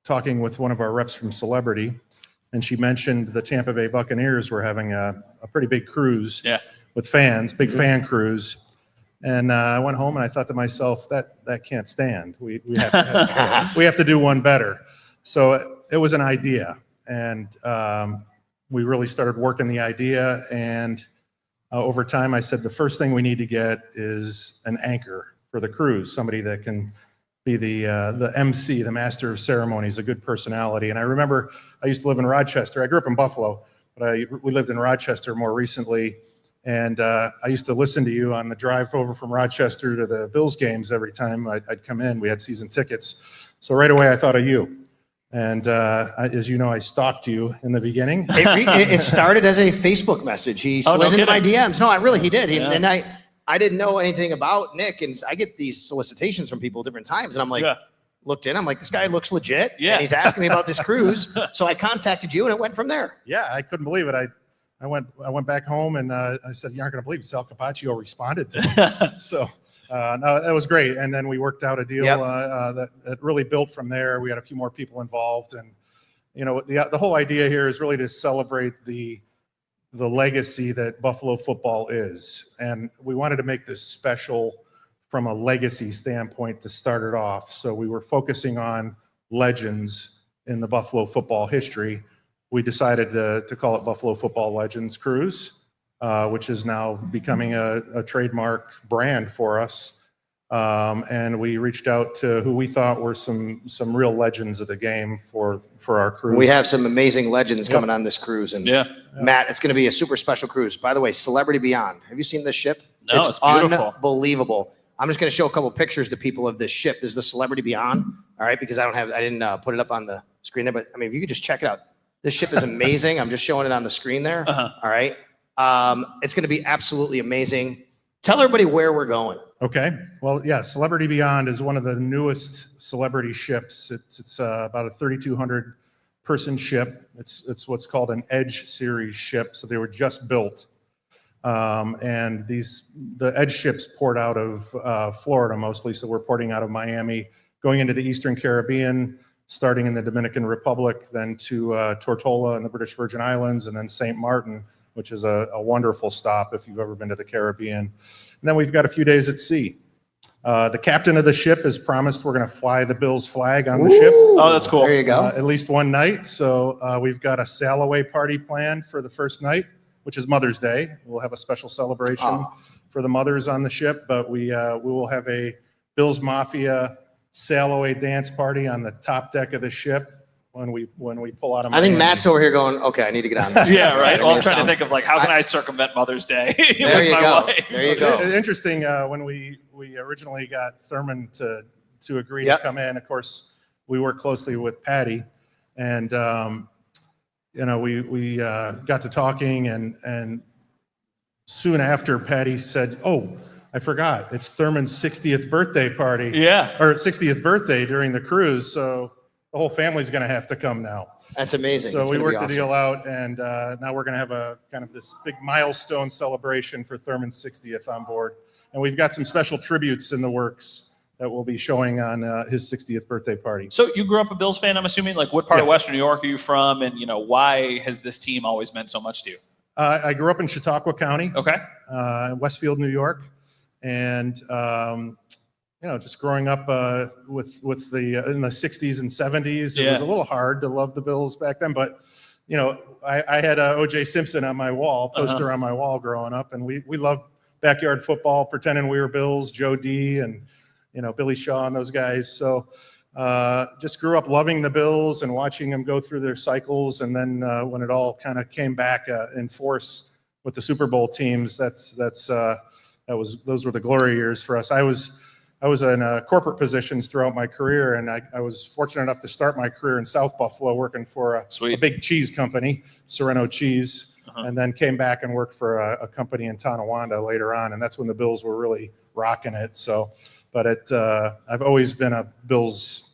[SPEAKER 5] talking with one of our reps from Celebrity, and she mentioned the Tampa Bay Buccaneers were having a pretty big cruise with fans, big fan cruise. And I went home and I thought to myself, that can't stand. We have to do one better. So it was an idea. And we really started working the idea. And over time, I said, the first thing we need to get is an anchor for the cruise, somebody that can be the MC, the master of ceremonies, a good personality. And I remember I used to live in Rochester. I grew up in Buffalo, but we lived in Rochester more recently. And I used to listen to you on the drive over from Rochester to the Bills games every time I'd come in. We had season tickets. So right away, I thought of you. And as you know, I stalked you in the beginning.
[SPEAKER 2] It started as a Facebook message. He slid into my DMs. No, he did. And I didn't know anything about Nick, and I get these solicitations from people at different times, and I'm like, looked in, I'm like, this guy looks legit, and he's asking me about this cruise. So I contacted you, and it went from there.
[SPEAKER 5] Yeah, I couldn't believe it. I went back home, and I said, you aren't going to believe it. Sal Capaccio responded to me. So no, that was great. And then we worked out a deal that really built from there. We had a few more people involved, and the whole idea here is really to celebrate the legacy that Buffalo football is. And we wanted to make this special from a legacy standpoint to start it off. So we were focusing on legends in the Buffalo football history. We decided to call it Buffalo Football Legends Cruise, which is now becoming a trademark brand for us. And we reached out to who we thought were some real legends of the game for our cruise.
[SPEAKER 2] We have some amazing legends coming on this cruise. And Matt, it's going to be a super special cruise. By the way, Celebrity Beyond. Have you seen this ship?
[SPEAKER 3] No, it's beautiful.
[SPEAKER 2] Unbelievable. I'm just going to show a couple pictures to people of this ship. This is the Celebrity Beyond. All right, because I didn't put it up on the screen there, but I mean, if you could just check it out. This ship is amazing. I'm just showing it on the screen there. All right. It's going to be absolutely amazing. Tell everybody where we're going.
[SPEAKER 5] Okay. Well, yeah, Celebrity Beyond is one of the newest celebrity ships. It's about a 3,200 person ship. It's what's called an Edge series ship. So they were just built. And the Edge ships port out of Florida mostly. So we're porting out of Miami, going into the Eastern Caribbean, starting in the Dominican Republic, then to Tortola in the British Virgin Islands, and then St. Martin, which is a wonderful stop if you've ever been to the Caribbean. And then we've got a few days at sea. The captain of the ship has promised we're going to fly the Bills flag on the ship.
[SPEAKER 3] Oh, that's cool.
[SPEAKER 2] There you go.
[SPEAKER 5] At least one night. So we've got a sail away party planned for the first night, which is Mother's Day. We'll have a special celebration for the mothers on the ship, but we will have a Bills Mafia sail away dance party on the top deck of the ship when we pull out of Miami.
[SPEAKER 2] I think Matt's over here going, okay, I need to get on this.
[SPEAKER 3] Yeah, right. Well, I'm trying to think of how can I circumvent Mother's Day
[SPEAKER 2] There you go.
[SPEAKER 3] wife?
[SPEAKER 2] There you go.
[SPEAKER 5] Interesting, when we originally got Thurman to agree to come in, of course, we worked closely with Patty, and we got to talking, and soon after Patty said, oh, I forgot, it's Thurman's 60th birthday party.
[SPEAKER 3] Yeah.
[SPEAKER 5] Or 60th birthday during the cruise, so the whole family's going to have to come now.
[SPEAKER 2] That's amazing.
[SPEAKER 5] So
[SPEAKER 2] it's
[SPEAKER 5] we
[SPEAKER 2] gonna
[SPEAKER 5] worked
[SPEAKER 2] be
[SPEAKER 5] the deal out, and now we're going to have a kind of this big milestone celebration for Thurman's 60th on board. And we've got some special tributes in the works that we'll be showing on his 60th birthday party.
[SPEAKER 3] So you grew up a Bills fan, I'm assuming? What part of Western New York are you from? And, why has this team always meant so much to you?
[SPEAKER 5] I grew up in Chautauqua County.
[SPEAKER 3] Okay.
[SPEAKER 5] Westfield, New York. And, just growing up with in the 60s and 70s, it was a little hard to love the Bills back then. But, I had O.J. Simpson on my wall, poster on my wall growing up. And we loved backyard football, pretending we were Bills, Joe D. and, Billy Shaw and those guys. So just grew up loving the Bills and watching them go through their cycles. And then when it all kind of came back in force with the Super Bowl teams, those were the glory years for us. I was in corporate positions throughout my career, and I was fortunate enough to start my career in South Buffalo working for a big cheese company, Sereno Cheese, and then came back and worked for a company in Tonawanda later on, and that's when the Bills were really rocking it. So, but I've always been a Bills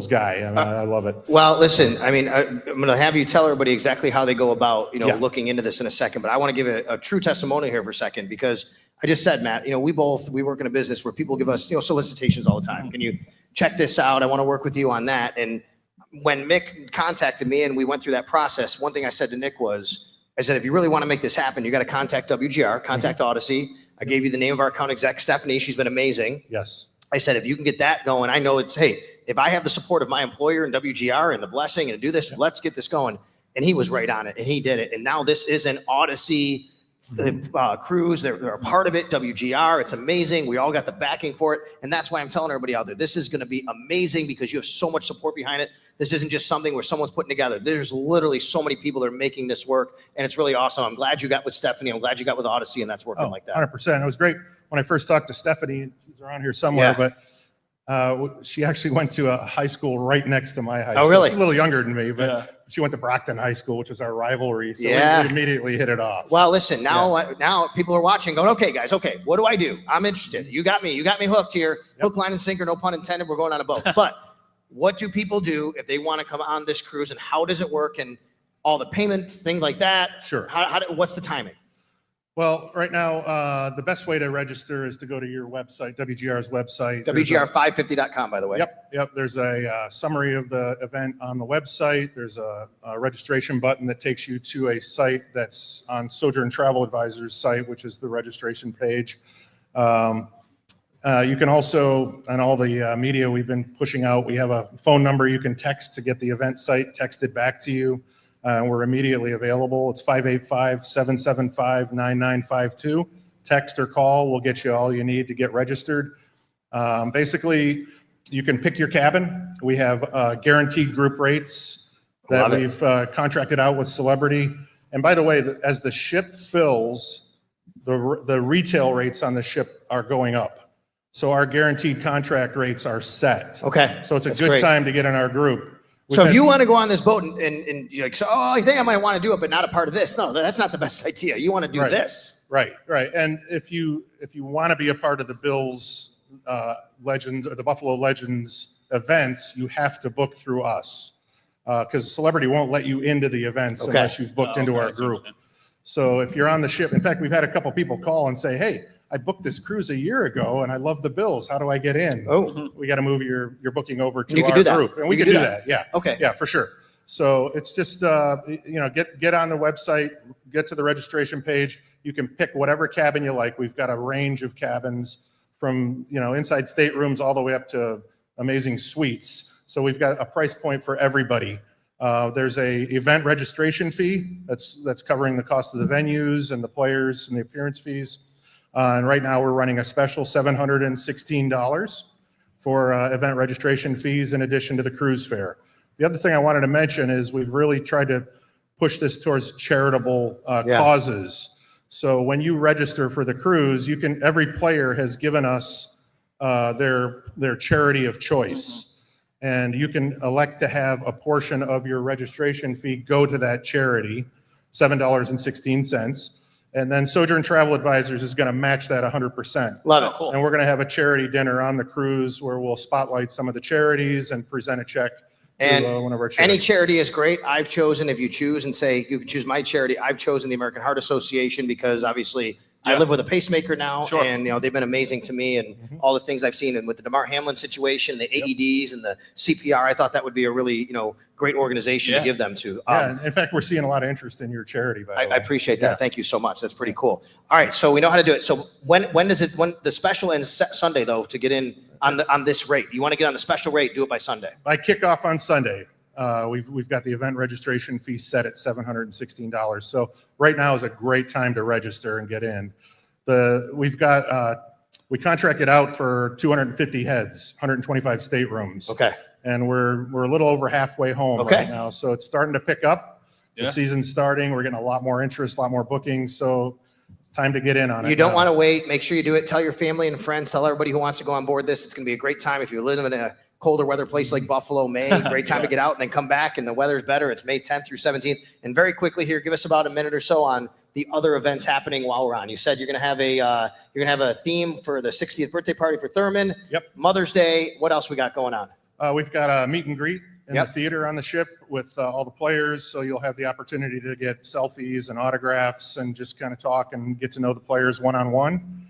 [SPEAKER 5] guy. I mean, I love it.
[SPEAKER 2] Well, listen, I mean, I'm going to have you tell everybody exactly how they go about, looking into this in a second, but I want to give a true testimony here for a second, because I just said, Matt, we work in a business where people give us, solicitations all the time. Can you check this out? I want to work with you on that. And when Mick contacted me and we went through that process, one thing I said to Nick was, I said, if you really want to make this happen, you got to contact WGR, contact Odyssey. I gave you the name of our account exec, Stephanie. She's been amazing.
[SPEAKER 5] Yes.
[SPEAKER 2] I said, if you can get that going, I know hey, if I have the support of my employer and WGR and the blessing and to do this, let's get this going. And he was right on it, and he did it. And now this is an Odyssey cruise. They're a part of it. WGR. It's amazing. We all got the backing for it. And that's why I'm telling everybody out there, this is going to be amazing because you have so much support behind it. This isn't just something where someone's putting together. There's literally so many people that are making this work, and it's really awesome. I'm glad you got with Stephanie. I'm glad you got with Odyssey, and that's working like that.
[SPEAKER 5] 100%. It was great when I first talked to Stephanie. She's around here somewhere, but She actually went to a high school right next to my high school.
[SPEAKER 2] Oh, really?
[SPEAKER 5] She's a little younger than me, but she went to Brockton High School, which was our rivalry. So we immediately hit it off.
[SPEAKER 2] Well, listen, now people are watching going, okay, guys, okay, what do I do? I'm interested. You got me hooked here. Hook, line, and sinker, no pun intended. We're going on a boat. But what do people do if they want to come on this cruise, and how does it work, and all the payments, things like that?
[SPEAKER 5] Sure.
[SPEAKER 2] What's the timing?
[SPEAKER 5] Well, right now, the best way to register is to go to your website, WGR's website.
[SPEAKER 2] WGR550.com, by the way.
[SPEAKER 5] Yep. There's a summary of the event on the website. There's a registration button that takes you to a site that's on Sojourn Travel Advisors site, which is the registration page. You can also, on all the media we've been pushing out, we have a phone number you can text to get the event site texted back to you. We're immediately available. It's 585-775-9952. Text or call will get you all you need to get registered. Basically, you can pick your cabin. We have guaranteed group rates that we've contracted out with Celebrity. And by the way, as the ship fills, the retail rates on the ship are going up. So our guaranteed contract rates are set.
[SPEAKER 2] Okay.
[SPEAKER 5] So it's a good time to get in our group.
[SPEAKER 2] So if you want to go on this boat and you're like, so, I think I might want to do it, but not a part of this. No, that's not the best idea. You want to do this.
[SPEAKER 5] Right. And if you want to be a part of the Bills Legends or the Buffalo Legends events, you have to book through us because Celebrity won't let you into the events unless you've booked into our group. So if you're on the ship, in fact, we've had a couple people call and say, hey, I booked this cruise a year ago and I love the Bills. How do I get in?
[SPEAKER 2] Oh,
[SPEAKER 5] we got to move your booking over to
[SPEAKER 2] our
[SPEAKER 5] group. And we can do that. Yeah.
[SPEAKER 2] Okay.
[SPEAKER 5] Yeah, for sure. So it's just, get on the website, get to the registration page. You can pick whatever cabin you like. We've got a range of cabins from, inside staterooms all the way up to amazing suites. So we've got a price point for everybody. There's a event registration fee that's covering the cost of the venues and the players and the appearance fees. And right now we're running a special $716 for event registration fees in addition to the cruise fare. The other thing I wanted to mention is we've really tried to push this towards charitable causes. So when you register for the cruise, every player has given us their charity of choice. And you can elect to have a portion of your registration fee go to that charity, $7.16. And then Sojourn Travel Advisors is going to match that 100%.
[SPEAKER 2] Love it. Cool.
[SPEAKER 5] And we're going to have a charity dinner on the cruise where we'll spotlight some of the charities and present a check to one of our charities.
[SPEAKER 2] Any charity is great. I've chosen, if you choose and say you can choose my charity, I've chosen the American Heart Association because obviously I live with a pacemaker now, and they've been amazing to me, and all the things I've seen, and with the DeMar Hamlin situation, the AEDs and the CPR, I thought that would be a really great organization to give them to.
[SPEAKER 5] In fact, we're seeing a lot of interest in your charity. By the way.
[SPEAKER 2] I appreciate that. Thank you so much. That's pretty cool. All right, so we know how to do it. So when the special ends Sunday though to get in on this rate? You want to get on the special rate? Do it by Sunday.
[SPEAKER 5] By kickoff on Sunday. We've got the event registration fee set at $716. So right now is a great time to register and get in. We contracted out for 250 heads, 125 staterooms.
[SPEAKER 2] Okay.
[SPEAKER 5] And we're a little over halfway home right now. So it's starting to pick up. The season's starting. We're getting a lot more interest, a lot more bookings. So time to get in on it.
[SPEAKER 2] You don't want to wait. Make sure you do it. Tell your family and friends. Tell everybody who wants to go on board this. It's going to be a great time. If you live in a colder weather place like Buffalo, May, great time to get out and then come back, and the weather's better. It's May 10th through 17th. And very quickly here, give us about a minute or so on the other events happening while we're on. You said you're going to have a theme for the 60th birthday party for Thurman.
[SPEAKER 5] Yep.
[SPEAKER 2] Mother's Day. What else we got going on?
[SPEAKER 5] We've got a meet and greet in the theater on the ship with all the players. So you'll have the opportunity to get selfies and autographs and just kind of talk and get to know the players one-on-one.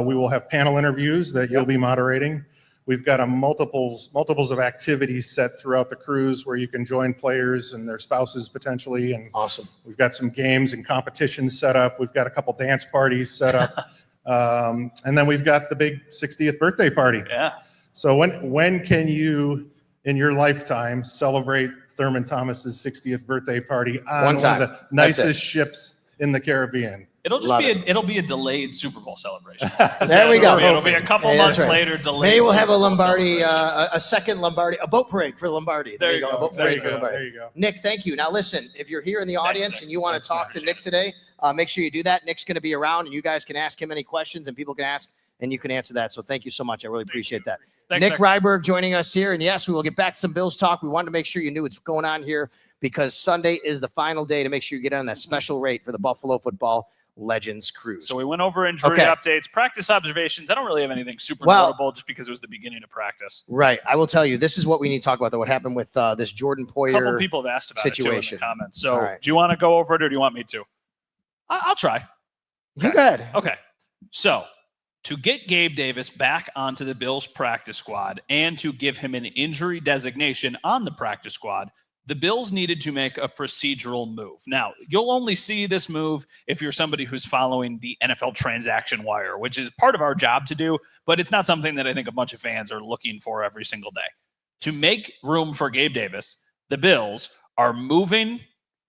[SPEAKER 5] We will have panel interviews that you'll be moderating. We've got multiples of activities set throughout the cruise where you can join players and their spouses potentially. And
[SPEAKER 2] awesome.
[SPEAKER 5] We've got some games and competitions set up. We've got a couple dance parties set up. And then we've got the big 60th birthday party.
[SPEAKER 3] Yeah.
[SPEAKER 5] So when can you, in your lifetime, celebrate Thurman Thomas's 60th birthday party on one of the nicest ships in the Caribbean?
[SPEAKER 3] It'll just it'll be a delayed Super Bowl celebration.
[SPEAKER 2] There we go.
[SPEAKER 3] It'll be a couple months later, delayed.
[SPEAKER 2] Maybe we'll have a Lombardi, a second Lombardi, a boat parade for Lombardi.
[SPEAKER 3] There you go.
[SPEAKER 2] A boat parade for Lombardi.
[SPEAKER 5] There you go.
[SPEAKER 2] Nick, thank you. Now listen, if you're here in the audience and you want to talk to Nick today, make sure you do that. Nick's going to be around, and you guys can ask him any questions, and people can ask, and you can answer that. So thank you so much. I really appreciate that.
[SPEAKER 3] Thanks,
[SPEAKER 2] Nick Ryberg joining us here. And yes, we will get back to some Bills talk. We wanted to make sure you knew what's going on here because Sunday is the final day to make sure you get on that special rate for the Buffalo Football Legends Cruise.
[SPEAKER 3] So we went over injury updates, practice observations. I don't really have anything super notable just because it was the beginning of practice.
[SPEAKER 2] Right. I will tell you, this is what we need to talk about, though, what happened with this Jordan Poyer situation.
[SPEAKER 3] A couple people have asked about it too in the comments. So do you want to go over it or do you want me to? I'll try.
[SPEAKER 2] Okay. You good.
[SPEAKER 3] Okay. So to get Gabe Davis back onto the Bills practice squad and to give him an injury designation on the practice squad, the Bills needed to make a procedural move. Now, you'll only see this move if you're somebody who's following the NFL transaction wire, which is part of our job to do, but it's not something that I think a bunch of fans are looking for every single day. To make room for Gabe Davis, the Bills are moving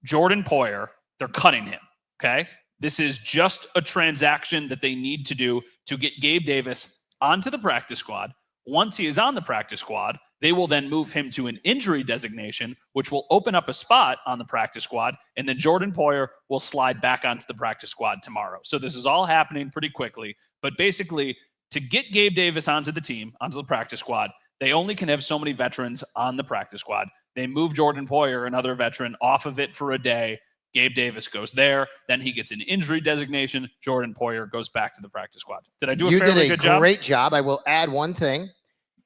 [SPEAKER 3] Jordan Poyer. They're cutting him, okay? This is just a transaction that they need to do to get Gabe Davis onto the practice squad. Once he is on the practice squad, they will then move him to an injury designation, which will open up a spot on the practice squad, and then Jordan Poyer will slide back onto the practice squad tomorrow. So this is all happening pretty quickly. But basically, to get Gabe Davis onto the team, onto the practice squad, they only can have so many veterans on the practice squad. They move Jordan Poyer, another veteran, off of it for a day. Gabe Davis goes there. Then he gets an injury designation. Jordan Poyer goes back to the practice squad. Did I do a fairly good job?
[SPEAKER 2] You did a great job. I will add one thing.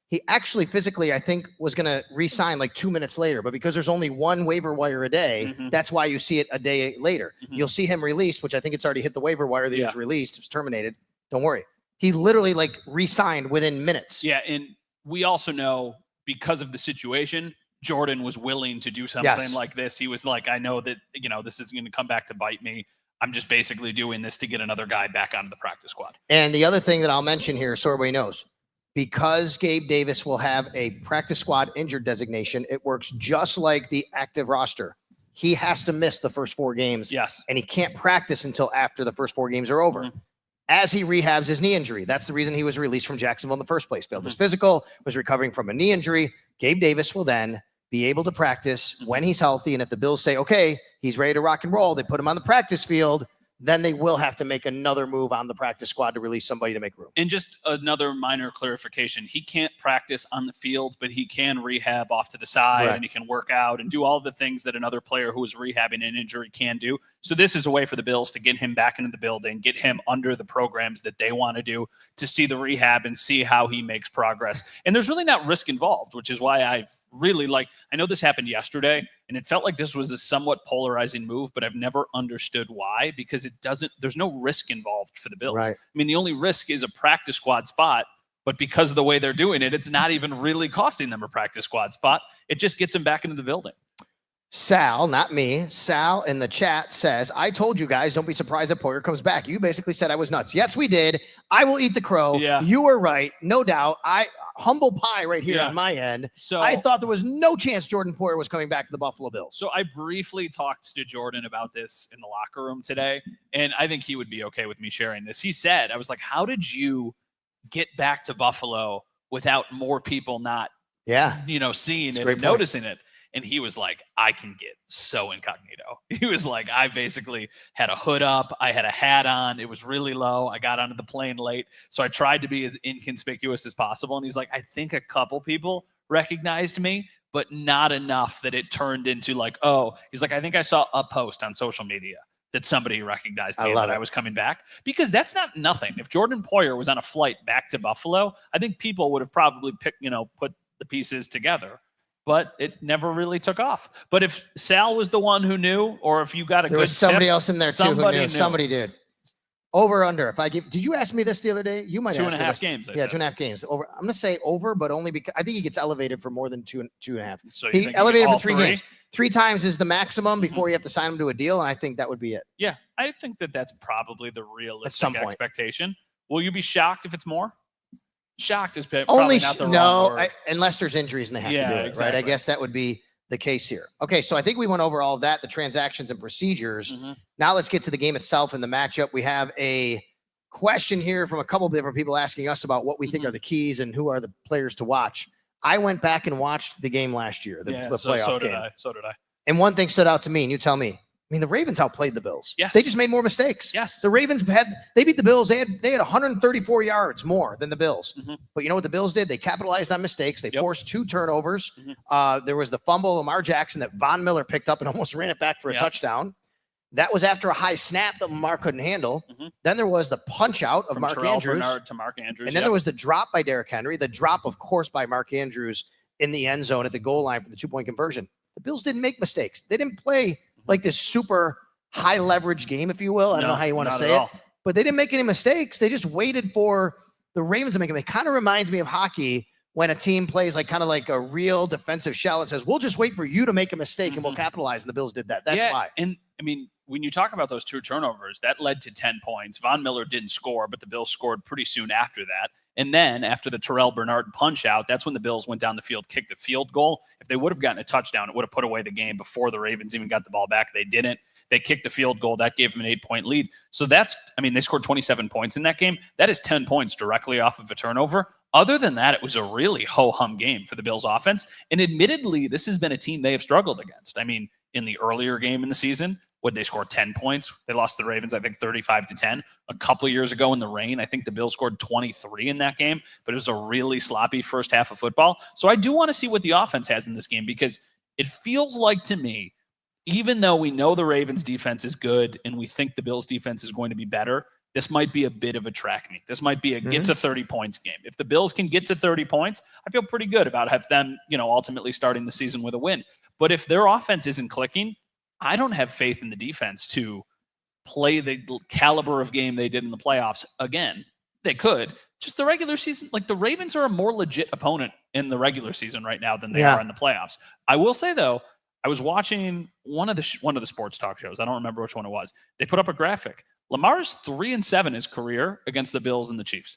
[SPEAKER 2] He actually physically, I think, was going to re-sign like 2 minutes later. But because there's only one waiver wire a day, that's why you see it a day later. You'll see him released, which I think it's already hit the waiver wire that he was released. It was terminated. Don't worry. He literally like re-signed within minutes.
[SPEAKER 3] Yeah, and we also know because of the situation, Jordan was willing to do something like this. He was like, I know that, this is going to come back to bite me. I'm just basically doing this to get another guy back onto the practice squad.
[SPEAKER 2] And the other thing that I'll mention here, so everybody knows, because Gabe Davis will have a practice squad injured designation, it works just like the active roster. He has to miss the first 4 games.
[SPEAKER 3] Yes.
[SPEAKER 2] And he can't practice until after the first 4 games are over. As he rehabs his knee injury. That's the reason he was released from Jacksonville in the first place. Failed his physical, was recovering from a knee injury. Gabe Davis will then be able to practice when he's healthy. And if the Bills say, okay, he's ready to rock and roll, they put him on the practice field, then they will have to make another move on the practice squad to release somebody to make room.
[SPEAKER 3] And just another minor clarification. He can't practice on the field, but he can rehab off to the side and he can work out and do all the things that another player who is rehabbing an injury can do. So this is a way for the Bills to get him back into the building, get him under the programs that they want to do, to see the rehab and see how he makes progress. And there's really not risk involved, which is why I've really I know this happened yesterday and it felt like this was a somewhat polarizing move, but I've never understood why, because there's no risk involved for the Bills.
[SPEAKER 2] Right.
[SPEAKER 3] I mean, the only risk is a practice squad spot, but because of the way they're doing it, it's not even really costing them a practice squad spot. It just gets them back into the building.
[SPEAKER 2] Sal, not me, Sal in the chat says, I told you guys, don't be surprised if Poyer comes back. You basically said I was nuts. Yes, we did. I will eat the crow.
[SPEAKER 3] Yeah.
[SPEAKER 2] You were right. No doubt. Humble pie right here on my end.
[SPEAKER 3] So
[SPEAKER 2] I thought there was no chance Jordan Poyer was coming back to the Buffalo Bills.
[SPEAKER 3] So I briefly talked to Jordan about this in the locker room today, and I think he would be okay with me sharing this. He said, I was like, how did you get back to Buffalo without more people not seeing it and noticing it? And he was like, I can get so incognito. He was like, I basically had a hood up. I had a hat on. It was really low. I got onto the plane late. So I tried to be as inconspicuous as possible. And he's like, I think a couple people recognized me, but not enough that it turned into he's like, I think I saw a post on social media that somebody recognized me that I was coming back, because that's not nothing. If Jordan Poyer was on a flight back to Buffalo, I think people would have probably put the pieces together. But it never really took off. But if Sal was the one who knew, or if you got
[SPEAKER 2] there was somebody else in there too who knew. Somebody did. Over under. Did you ask me this the other day? You might ask me this.
[SPEAKER 3] 2.5 games.
[SPEAKER 2] Yeah, 2.5 games. Over. I'm gonna say over, but only because I think he gets elevated for more than 2.5.
[SPEAKER 3] So
[SPEAKER 2] he elevated for 3 games. 3 times is the maximum before you have to sign him to a deal, and I think that would be it.
[SPEAKER 3] Yeah, I think that's probably the realistic expectation. Will you be shocked if it's more? Shocked is probably not the wrong word.
[SPEAKER 2] Unless there's injuries and they have to do it,
[SPEAKER 3] exactly.
[SPEAKER 2] right? I guess that would be the case here. Okay, so I think we went over all of that, the transactions and procedures. Now let's get to the game itself and the matchup. We have a question here from a couple of different people asking us about what we think are the keys and who are the players to watch. I went back and watched the game last year, the playoff game.
[SPEAKER 3] So did I.
[SPEAKER 2] And one thing stood out to me, and you tell me. mean, the Ravens outplayed the Bills.
[SPEAKER 3] Yes.
[SPEAKER 2] They just made more mistakes.
[SPEAKER 3] Yes.
[SPEAKER 2] The Ravens they beat the Bills. They had 134 yards more than the Bills.
[SPEAKER 3] Mm-hmm.
[SPEAKER 2] But you know what the Bills did? They capitalized on mistakes. They forced 2 turnovers.
[SPEAKER 3] Mm-hmm.
[SPEAKER 2] There was the fumble of Lamar Jackson that Von Miller picked up and almost ran it back for a touchdown. That was after a high snap that Lamar couldn't handle.
[SPEAKER 3] Mm-hmm.
[SPEAKER 2] Then there was the punch out of
[SPEAKER 3] From
[SPEAKER 2] Mark
[SPEAKER 3] Terrell
[SPEAKER 2] Andrews.
[SPEAKER 3] Bernard to Mark Andrews.
[SPEAKER 2] And then there was the drop by Derrick Henry, the drop, of course, by Mark Andrews in the end zone at the goal line for the 2-point conversion. The Bills didn't make mistakes. They didn't play like this super high leverage game, if you will. I don't know how you want to say it, but they didn't make any mistakes. They just waited for the Ravens to make them. It kind of reminds me of hockey when a team plays kind of like a real defensive shell and says, we'll just wait for you to make a mistake and we'll capitalize. And the Bills did that. That's why.
[SPEAKER 3] And I mean, when you talk about those 2 turnovers, that led to 10 points. Von Miller didn't score, but the Bills scored pretty soon after that. And then after the Terrell Bernard punch out, that's when the Bills went down the field, kicked the field goal. If they would have gotten a touchdown, it would have put away the game before the Ravens even got the ball back. They didn't. They kicked the field goal. That gave them an 8-point lead. So they scored 27 points in that game. That is 10 points directly off of a turnover. Other than that, it was a really ho-hum game for the Bills offense. And admittedly, this has been a team they have struggled against. I mean, in the earlier game in the season, would they score 10 points? They lost the Ravens, I think, 35-10. A couple of years ago in the rain, I think the Bills scored 23 in that game, but it was a really sloppy first half of football. So I do want to see what the offense has in this game, because it feels like to me, even though we know the Ravens defense is good and we think the Bills defense is going to be better, this might be a bit of a track meet. This might be a get to 30 points game. If the Bills can get to 30 points, I feel pretty good about them, ultimately starting the season with a win. But if their offense isn't clicking, I don't have faith in the defense to play the caliber of game they did in the playoffs again. They could. Just the regular season, the Ravens are a more legit opponent in the regular season right now than they are in the playoffs. I will say, though, I was watching one of the sports talk shows. I don't remember which one it was. They put up a graphic. Lamar's 3-7 in his career against the Bills and the Chiefs.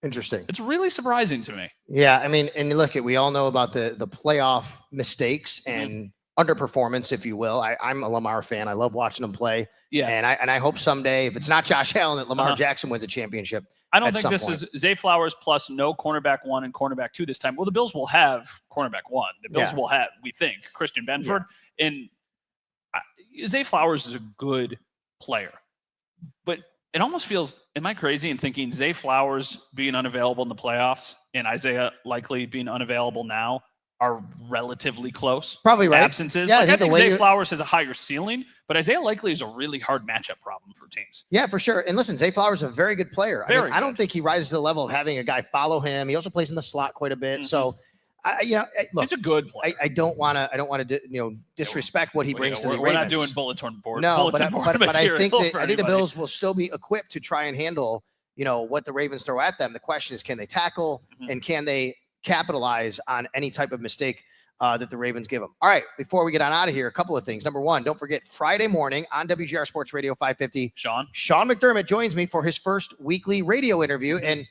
[SPEAKER 2] Interesting.
[SPEAKER 3] It's really surprising to me.
[SPEAKER 2] Yeah, I mean, and look, we all know about the playoff mistakes and underperformance, if you will. I'm a Lamar fan. I love watching him play. Yeah, and I hope someday, if it's not Josh Allen, that Lamar Jackson wins a championship.
[SPEAKER 3] I don't think this is Zay Flowers plus no cornerback 1 and cornerback 2 this time. Well, the Bills will have cornerback 1. The Bills will have, we think, Christian Benford. Yeah. And Zay Flowers is a good player. But it almost feels, am I crazy in thinking Zay Flowers being unavailable in the playoffs and Isaiah Likely being unavailable now are relatively close?
[SPEAKER 2] Probably right.
[SPEAKER 3] Absences. Yeah, I think Zay Flowers has a higher ceiling, but Isaiah Likely is a really hard matchup problem for teams.
[SPEAKER 2] Yeah, for sure. And listen, Zay Flowers is a very good player. I don't think he rises to the level of having a guy follow him. He also plays in the slot quite a bit. So, look,
[SPEAKER 3] he's a good player.
[SPEAKER 2] I don't want to, disrespect what he brings to the Ravens.
[SPEAKER 3] We're not doing bulletin board.
[SPEAKER 2] No, but I think the Bills will still be equipped to try and handle, what the Ravens throw at them. The question is, can they tackle and can they capitalize on any type of mistake that the Ravens give them? All right, before we get on out of here, a couple of things. Number one, don't forget Friday morning on WGR Sports Radio 550. Sean McDermott joins me for his first weekly radio interview, and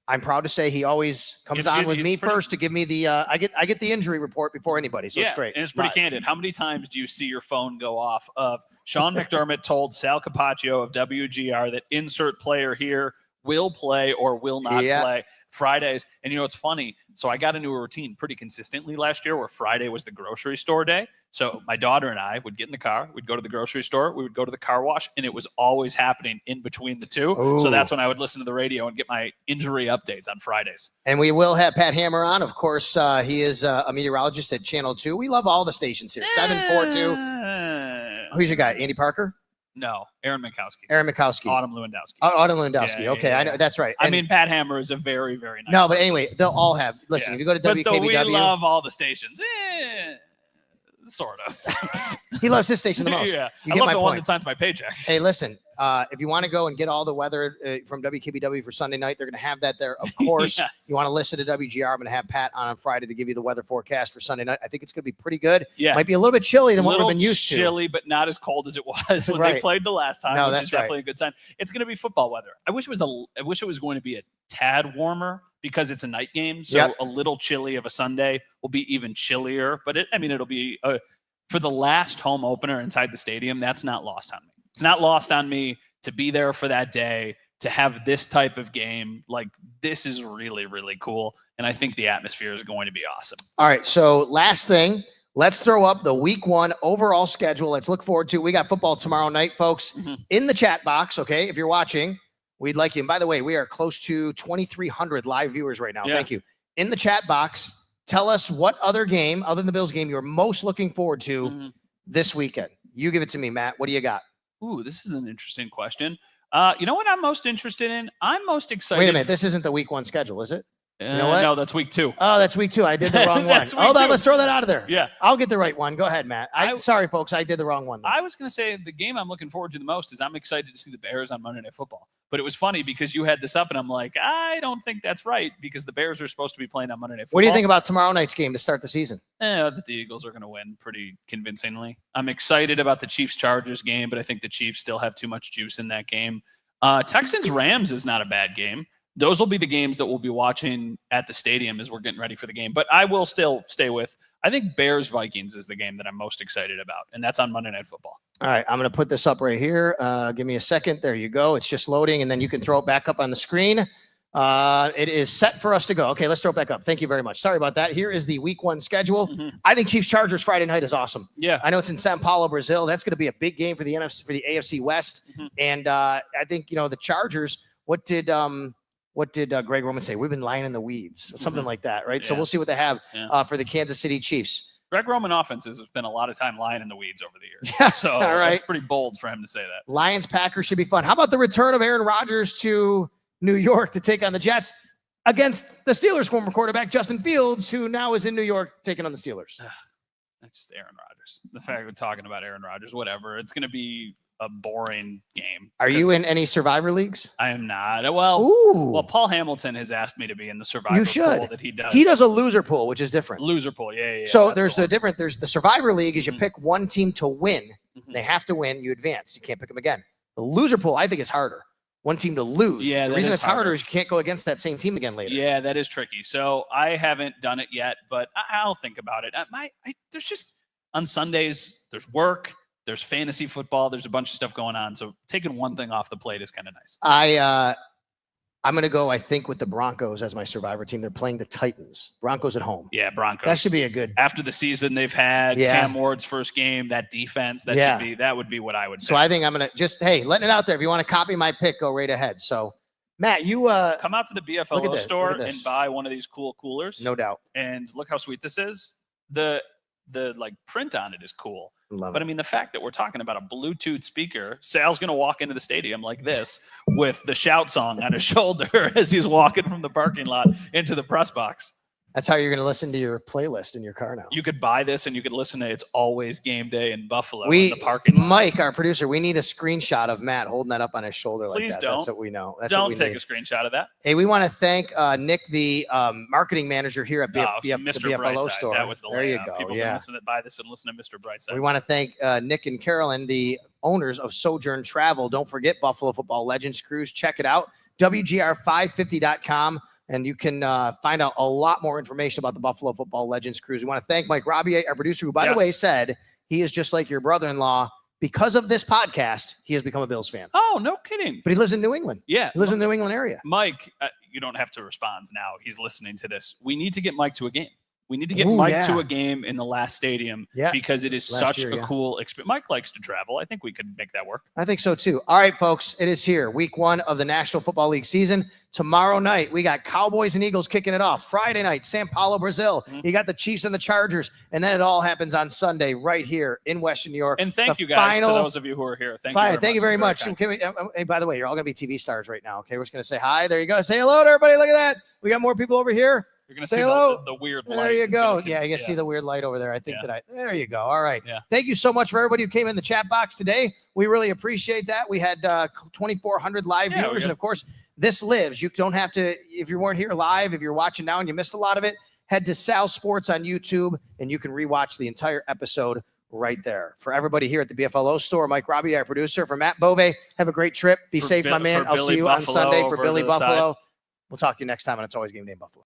[SPEAKER 2] I'm proud to say he always comes on with me first to give me the I get the injury report before anybody. So it's great.
[SPEAKER 3] And it's pretty candid. How many times do you see your phone go off of Sean McDermott told Sal Capaccio of WGR that insert player here will play or will not play Fridays? And it's funny. So I got into a routine pretty consistently last year where Friday was the grocery store day. So my daughter and I would get in the car, we'd go to the grocery store, we would go to the car wash, and it was always happening in between the two. Ooh. So that's when I would listen to the radio and get my injury updates on Fridays.
[SPEAKER 2] And we will have Pat Hammer on. Of course, he is a meteorologist at Channel 2. We love all the stations here. 742. Who's your guy? Andy Parker?
[SPEAKER 3] No, Aaron Mikowski.
[SPEAKER 2] Autumn
[SPEAKER 3] Lewandowski.
[SPEAKER 2] Yeah, okay, I know. That's right.
[SPEAKER 3] I mean, Pat Hammer is a very, very nice
[SPEAKER 2] person. But anyway, they'll all have. Listen, if you go to WKBW.
[SPEAKER 3] We love all the stations. Sort of.
[SPEAKER 2] He loves his station the most.
[SPEAKER 3] Yeah. I love the one that signs my paycheck.
[SPEAKER 2] Hey, listen, if you want to go and get all the weather from WKBW for Sunday night, they're going to have that there. Of course, you want to listen to WGR. I'm going to have Pat on Friday to give you the weather forecast for Sunday night. I think it's going to be pretty good. Yeah. Might be a little bit chilly than what we've been used to.
[SPEAKER 3] Chilly, but not as cold as it was when they played the last time, which is definitely a good sign. It's going to be football weather. I wish it was going to be a tad warmer because it's a night game. So a little chilly of a Sunday will be even chillier, but it'll be for the last home opener inside the stadium. That's not lost on me. It's not lost on me to be there for that day, to have this type of game. Like, this is really, really cool. And I think the atmosphere is going to be awesome.
[SPEAKER 2] All right. So last thing, let's throw up the week 1 overall schedule. Let's look forward to. We got football tomorrow night, folks. In the chat box, okay, if you're watching, we'd like you. And by the way, we are close to 2,300 live viewers right now.
[SPEAKER 3] Yeah.
[SPEAKER 2] Thank you. In the chat box, tell us what other game, other than the Bills game, you're most looking forward to this weekend. You give it to me, Matt. What do you got?
[SPEAKER 3] Ooh, this is an interesting question. You know what I'm most interested in? I'm most excited.
[SPEAKER 2] Wait a minute. This isn't the week 1 schedule, is it? You know what?
[SPEAKER 3] No, that's week 2.
[SPEAKER 2] Oh, that's week 2. I did the wrong one.
[SPEAKER 3] That's week
[SPEAKER 2] Hold on.
[SPEAKER 3] 2.
[SPEAKER 2] Let's throw that out of there.
[SPEAKER 3] Yeah.
[SPEAKER 2] I'll get the right one. Go ahead, Matt. Sorry, folks. I did the wrong one.
[SPEAKER 3] I was going to say the game I'm looking forward to the most is I'm excited to see the Bears on Monday Night Football. But it was funny because you had this up and I'm like, I don't think that's right because the Bears are supposed to be playing on Monday Night Football.
[SPEAKER 2] What do you think about tomorrow night's game to start the season?
[SPEAKER 3] That the Eagles are going to win pretty convincingly. I'm excited about the Chiefs-Chargers game, but I think the Chiefs still have too much juice in that game. Texans-Rams is not a bad game. Those will be the games that we'll be watching at the stadium as we're getting ready for the game. But I will still stay with, I think Bears-Vikings is the game that I'm most excited about, and that's on Monday Night Football.
[SPEAKER 2] All right, I'm going to put this up right here. Give me a second. There you go. It's just loading, and then you can throw it back up on the screen. It is set for us to go. Okay, let's throw it back up. Thank you very much. Sorry about that. Here is the week 1 schedule. I think Chiefs-Chargers Friday night is awesome.
[SPEAKER 3] Yeah.
[SPEAKER 2] I know it's in São Paulo, Brazil. That's going to be a big game for the NFC, for the AFC West. And I think, the Chargers, what did Greg Roman say? We've been lying in the weeds, something like that, right? So we'll see what they have for the Kansas City Chiefs.
[SPEAKER 3] Greg Roman offense has spent a lot of time lying in the weeds over the years.
[SPEAKER 2] Yeah,
[SPEAKER 3] so
[SPEAKER 2] all right.
[SPEAKER 3] It's pretty bold for him to say that.
[SPEAKER 2] Lions-Packers should be fun. How about the return of Aaron Rodgers to New York to take on the Jets against the Steelers' former quarterback, Justin Fields, who now is in New York taking on the Steelers?
[SPEAKER 3] That's just Aaron Rodgers. The fact we're talking about Aaron Rodgers, whatever. It's going to be a boring game.
[SPEAKER 2] Are you in any Survivor leagues?
[SPEAKER 3] I am not. Well, Paul Hamilton has asked me to be in the Survivor pool that he does.
[SPEAKER 2] He does a loser pool, which is different.
[SPEAKER 3] Loser pool, yeah.
[SPEAKER 2] So there's there's the Survivor League is you pick one team to win. They have to win, you advance. You can't pick them again. The loser pool, I think, is harder. One team to lose.
[SPEAKER 3] Yeah,
[SPEAKER 2] the reason it's harder is you can't go against that same team again later.
[SPEAKER 3] Yeah, that is tricky. So I haven't done it yet, but I'll think about it. There's just on Sundays, there's work. There's fantasy football. There's a bunch of stuff going on. So taking one thing off the plate is kind of nice.
[SPEAKER 2] I'm going to go, I think, with the Broncos as my Survivor team. They're playing the Titans. Broncos at home.
[SPEAKER 3] Yeah, Broncos.
[SPEAKER 2] That should be a good.
[SPEAKER 3] After the season they've had, Cam Ward's first game, that defense, that would be what I would say.
[SPEAKER 2] So I think I'm going to just, letting it out there. If you want to copy my pick, go right ahead. So, Matt, you
[SPEAKER 3] come out to the BFLO store and buy one of these cool coolers.
[SPEAKER 2] No doubt.
[SPEAKER 3] And look how sweet this is. The print on it is cool.
[SPEAKER 2] Love it.
[SPEAKER 3] I mean, the fact that we're talking about a Bluetooth speaker, Sal's going to walk into the stadium like this with the shout song on his shoulder as he's walking from the parking lot into the press box.
[SPEAKER 2] That's how you're going to listen to your playlist in your car now.
[SPEAKER 3] You could buy this and you could listen to It's Always Game Day in Buffalo in the parking lot.
[SPEAKER 2] Mike, our producer, we need a screenshot of Matt holding that up on his shoulder like that.
[SPEAKER 3] Please don't.
[SPEAKER 2] That's what we know.
[SPEAKER 3] Don't take a screenshot of that.
[SPEAKER 2] Hey, we want to thank Nick, the marketing manager here at the BFLO
[SPEAKER 3] Brightside.
[SPEAKER 2] Store.
[SPEAKER 3] That was the
[SPEAKER 2] there you go.
[SPEAKER 3] People can listen to buy this and listen to Mr. Brightside.
[SPEAKER 2] We want to thank Nick and Carolyn, the owners of Sojourn Travel. Don't forget Buffalo Football Legends Cruise. Check it out. WGR550.com. And you can find out a lot more information about the Buffalo Football Legends Cruise. We want to thank Mike Rabier, our producer, who, by the way, said he is just like your brother-in-law. Because of this podcast, he has become a Bills fan.
[SPEAKER 3] Oh, no kidding.
[SPEAKER 2] But he lives in New England.
[SPEAKER 3] Yeah.
[SPEAKER 2] He lives in the New England area.
[SPEAKER 3] Mike, you don't have to respond now. He's listening to this. We need to get Mike to a game. We need to get Mike to a game in the last stadium because it is such a cool experience. Mike likes to travel. I think we could make that work.
[SPEAKER 2] I think so, too. All right, folks, it is here. Week 1 of the National Football League season. Tomorrow night, we got Cowboys and Eagles kicking it off. Friday night, São Paulo, Brazil. You got the Chiefs and the Chargers. And then it all happens on Sunday right here in Western New York.
[SPEAKER 3] And thank you guys to those of you who are here. Thank you very much.
[SPEAKER 2] Okay, hey, by the way, you're all going to be TV stars right now. Okay, we're just going to say hi. There you go. Say hello to everybody. Look at that. We got more people over here.
[SPEAKER 3] You're going to see the weird light.
[SPEAKER 2] There you go. Yeah, you can see the weird light over there. I think there you go. All right. Yeah. Thank you so much for everybody who came in the chat box today. We really appreciate that. We had 2,400 live viewers. And of course, this lives. You don't have to, if you weren't here live, if you're watching now and you missed a lot of it, head to Sal Sports on YouTube and you can rewatch the entire episode right there. For everybody here at the BFLO store, Mike Robbie, our producer, for Matt Bove, have a great trip. Be safe, my man. I'll see you on Sunday for Billy Buffalo. We'll talk to you next time on It's Always Game Day in Buffalo.